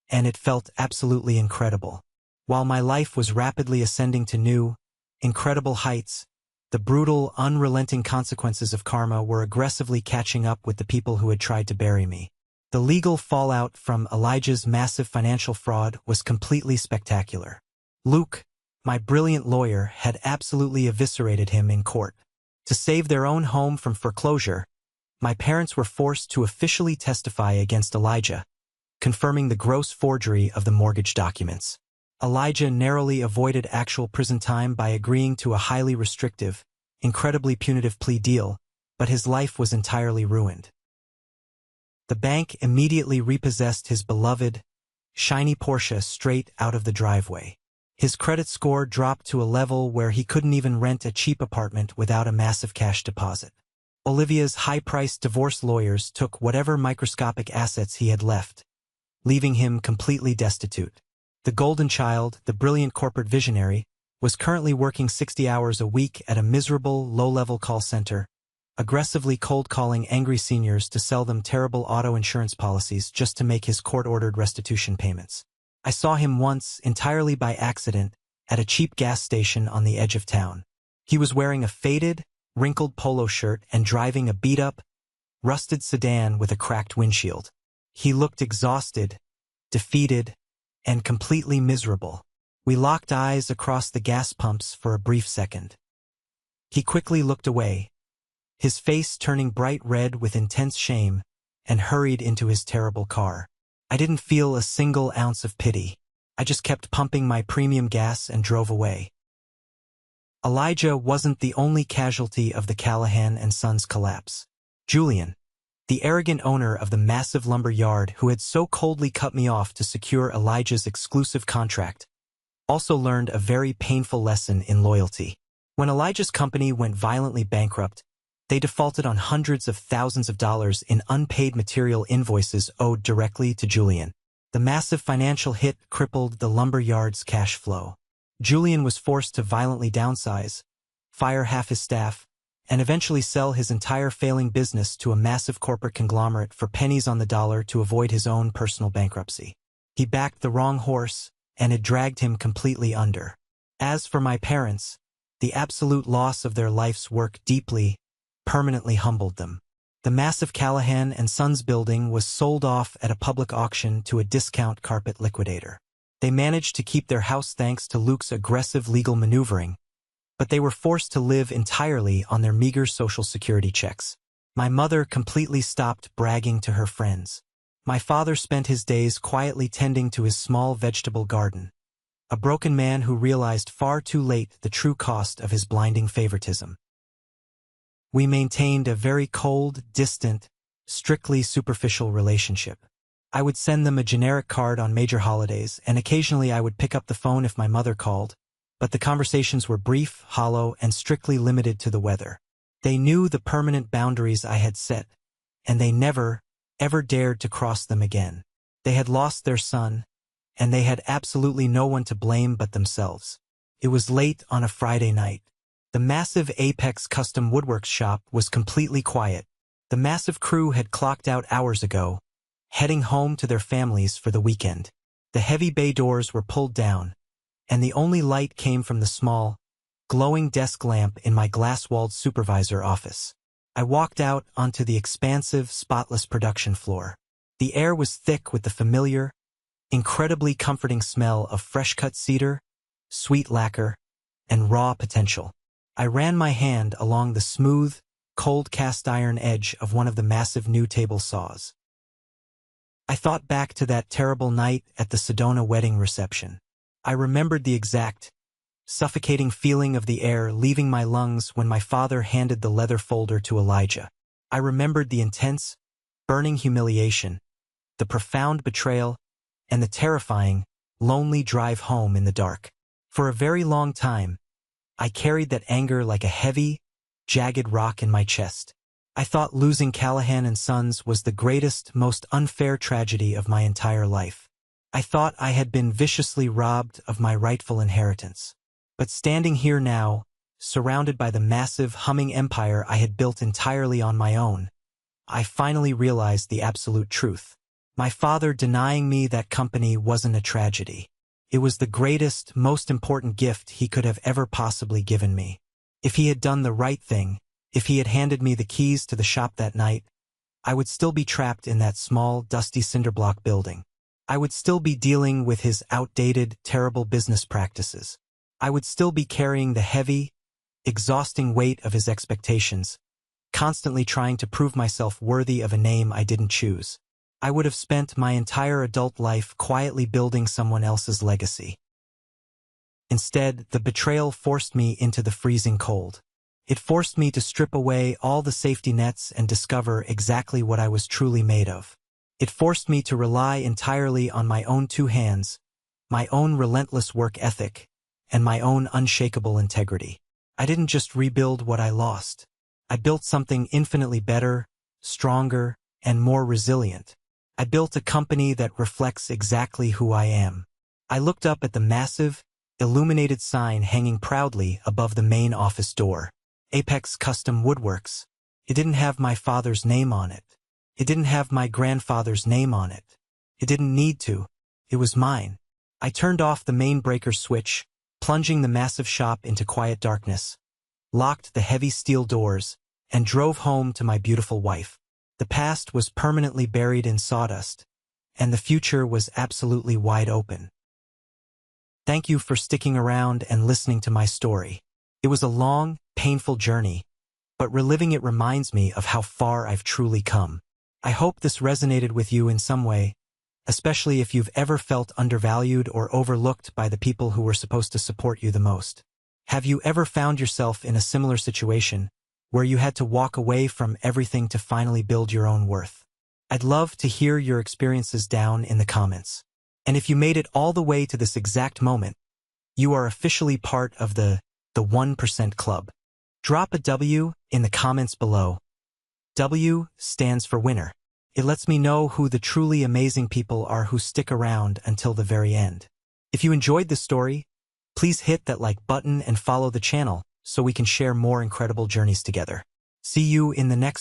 and it felt absolutely incredible. While my life was rapidly ascending to new, incredible heights, the brutal, unrelenting consequences of karma were aggressively catching up with the people who had tried to bury me. The legal fallout from Elijah's massive financial fraud was completely spectacular. Luke, my brilliant lawyer, had absolutely eviscerated him in court. To save their own home from foreclosure, my parents were forced to officially testify against Elijah, confirming the gross forgery of the mortgage documents. Elijah narrowly avoided actual prison time by agreeing to a highly restrictive, incredibly punitive plea deal, but his life was entirely ruined. The bank immediately repossessed his beloved, shiny Porsche straight out of the driveway. His credit score dropped to a level where he couldn't even rent a cheap apartment without a massive cash deposit. Olivia's high-priced divorce lawyers took whatever microscopic assets he had left, leaving him completely destitute. The golden child, the brilliant corporate visionary, was currently working 60 hours a week at a miserable, low-level call center, aggressively cold-calling angry seniors to sell them terrible auto insurance policies just to make his court-ordered restitution payments. I saw him once, entirely by accident, at a cheap gas station on the edge of town. He was wearing a faded, wrinkled polo shirt and driving a beat-up, rusted sedan with a cracked windshield. He looked exhausted, defeated, and completely miserable. We locked eyes across the gas pumps for a brief second. He quickly looked away, his face turning bright red with intense shame, and hurried into his terrible car. I didn't feel a single ounce of pity. I just kept pumping my premium gas and drove away. Elijah wasn't the only casualty of the Callahan and Sons collapse. Julian, the arrogant owner of the massive lumber yard who had so coldly cut me off to secure Elijah's exclusive contract, also learned a very painful lesson in loyalty. When Elijah's company went violently bankrupt, they defaulted on hundreds of thousands of dollars in unpaid material invoices owed directly to Julian. The massive financial hit crippled the lumber yard's cash flow. Julian was forced to violently downsize, fire half his staff, and eventually sell his entire failing business to a massive corporate conglomerate for pennies on the dollar to avoid his own personal bankruptcy. He backed the wrong horse, and it dragged him completely under. As for my parents, the absolute loss of their life's work deeply, permanently humbled them. The massive Callahan and Sons building was sold off at a public auction to a discount carpet liquidator. They managed to keep their house thanks to Luke's aggressive legal maneuvering, but they were forced to live entirely on their meager Social Security checks. My mother completely stopped bragging to her friends. My father spent his days quietly tending to his small vegetable garden, a broken man who realized far too late the true cost of his blinding favoritism. We maintained a very cold, distant, strictly superficial relationship. I would send them a generic card on major holidays, and occasionally I would pick up the phone if my mother called, but the conversations were brief, hollow, and strictly limited to the weather. They knew the permanent boundaries I had set, and they never, ever dared to cross them again. They had lost their son, and they had absolutely no one to blame but themselves. It was late on a Friday night. The massive Apex Custom Woodworks shop was completely quiet. The massive crew had clocked out hours ago, heading home to their families for the weekend. The heavy bay doors were pulled down, and the only light came from the small, glowing desk lamp in my glass-walled supervisor office. I walked out onto the expansive, spotless production floor. The air was thick with the familiar, incredibly comforting smell of fresh-cut cedar, sweet lacquer, and raw potential. I ran my hand along the smooth, cold cast-iron edge of one of the massive new table saws. I thought back to that terrible night at the Sedona wedding reception. I remembered the exact, suffocating feeling of the air leaving my lungs when my father handed the leather folder to Elijah. I remembered the intense, burning humiliation, the profound betrayal, and the terrifying, lonely drive home in the dark. For a very long time, I carried that anger like a heavy, jagged rock in my chest. I thought losing Callahan and Sons was the greatest, most unfair tragedy of my entire life. I thought I had been viciously robbed of my rightful inheritance. But standing here now, surrounded by the massive, humming empire I had built entirely on my own, I finally realized the absolute truth. My father denying me that company wasn't a tragedy. It was the greatest, most important gift he could have ever possibly given me. If he had done the right thing, if he had handed me the keys to the shop that night, I would still be trapped in that small, dusty cinderblock building. I would still be dealing with his outdated, terrible business practices. I would still be carrying the heavy, exhausting weight of his expectations, constantly trying to prove myself worthy of a name I didn't choose. I would have spent my entire adult life quietly building someone else's legacy. Instead, the betrayal forced me into the freezing cold. It forced me to strip away all the safety nets and discover exactly what I was truly made of. It forced me to rely entirely on my own two hands, my own relentless work ethic, and my own unshakable integrity. I didn't just rebuild what I lost. I built something infinitely better, stronger, and more resilient. I built a company that reflects exactly who I am. I looked up at the massive, illuminated sign hanging proudly above the main office door. Apex Custom Woodworks, It didn't have my father's name on it. It didn't have my grandfather's name on it. It didn't need to. It was mine. I turned off the main breaker switch, plunging the massive shop into quiet darkness, locked the heavy steel doors, and drove home to my beautiful wife. The past was permanently buried in sawdust, and the future was absolutely wide open. Thank you for sticking around and listening to my story. It was a long, painful journey, but reliving it reminds me of how far I've truly come. I hope this resonated with you in some way, especially if you've ever felt undervalued or overlooked by the people who were supposed to support you the most. Have you ever found yourself in a similar situation, where you had to walk away from everything to finally build your own worth? I'd love to hear your experiences down in the comments. And if you made it all the way to this exact moment, you are officially part of the 1% Club. Drop a W in the comments below. W stands for winner. It lets me know who the truly amazing people are who stick around until the very end. If you enjoyed this story, please hit that like button and follow the channel so we can share more incredible journeys together. See you in the next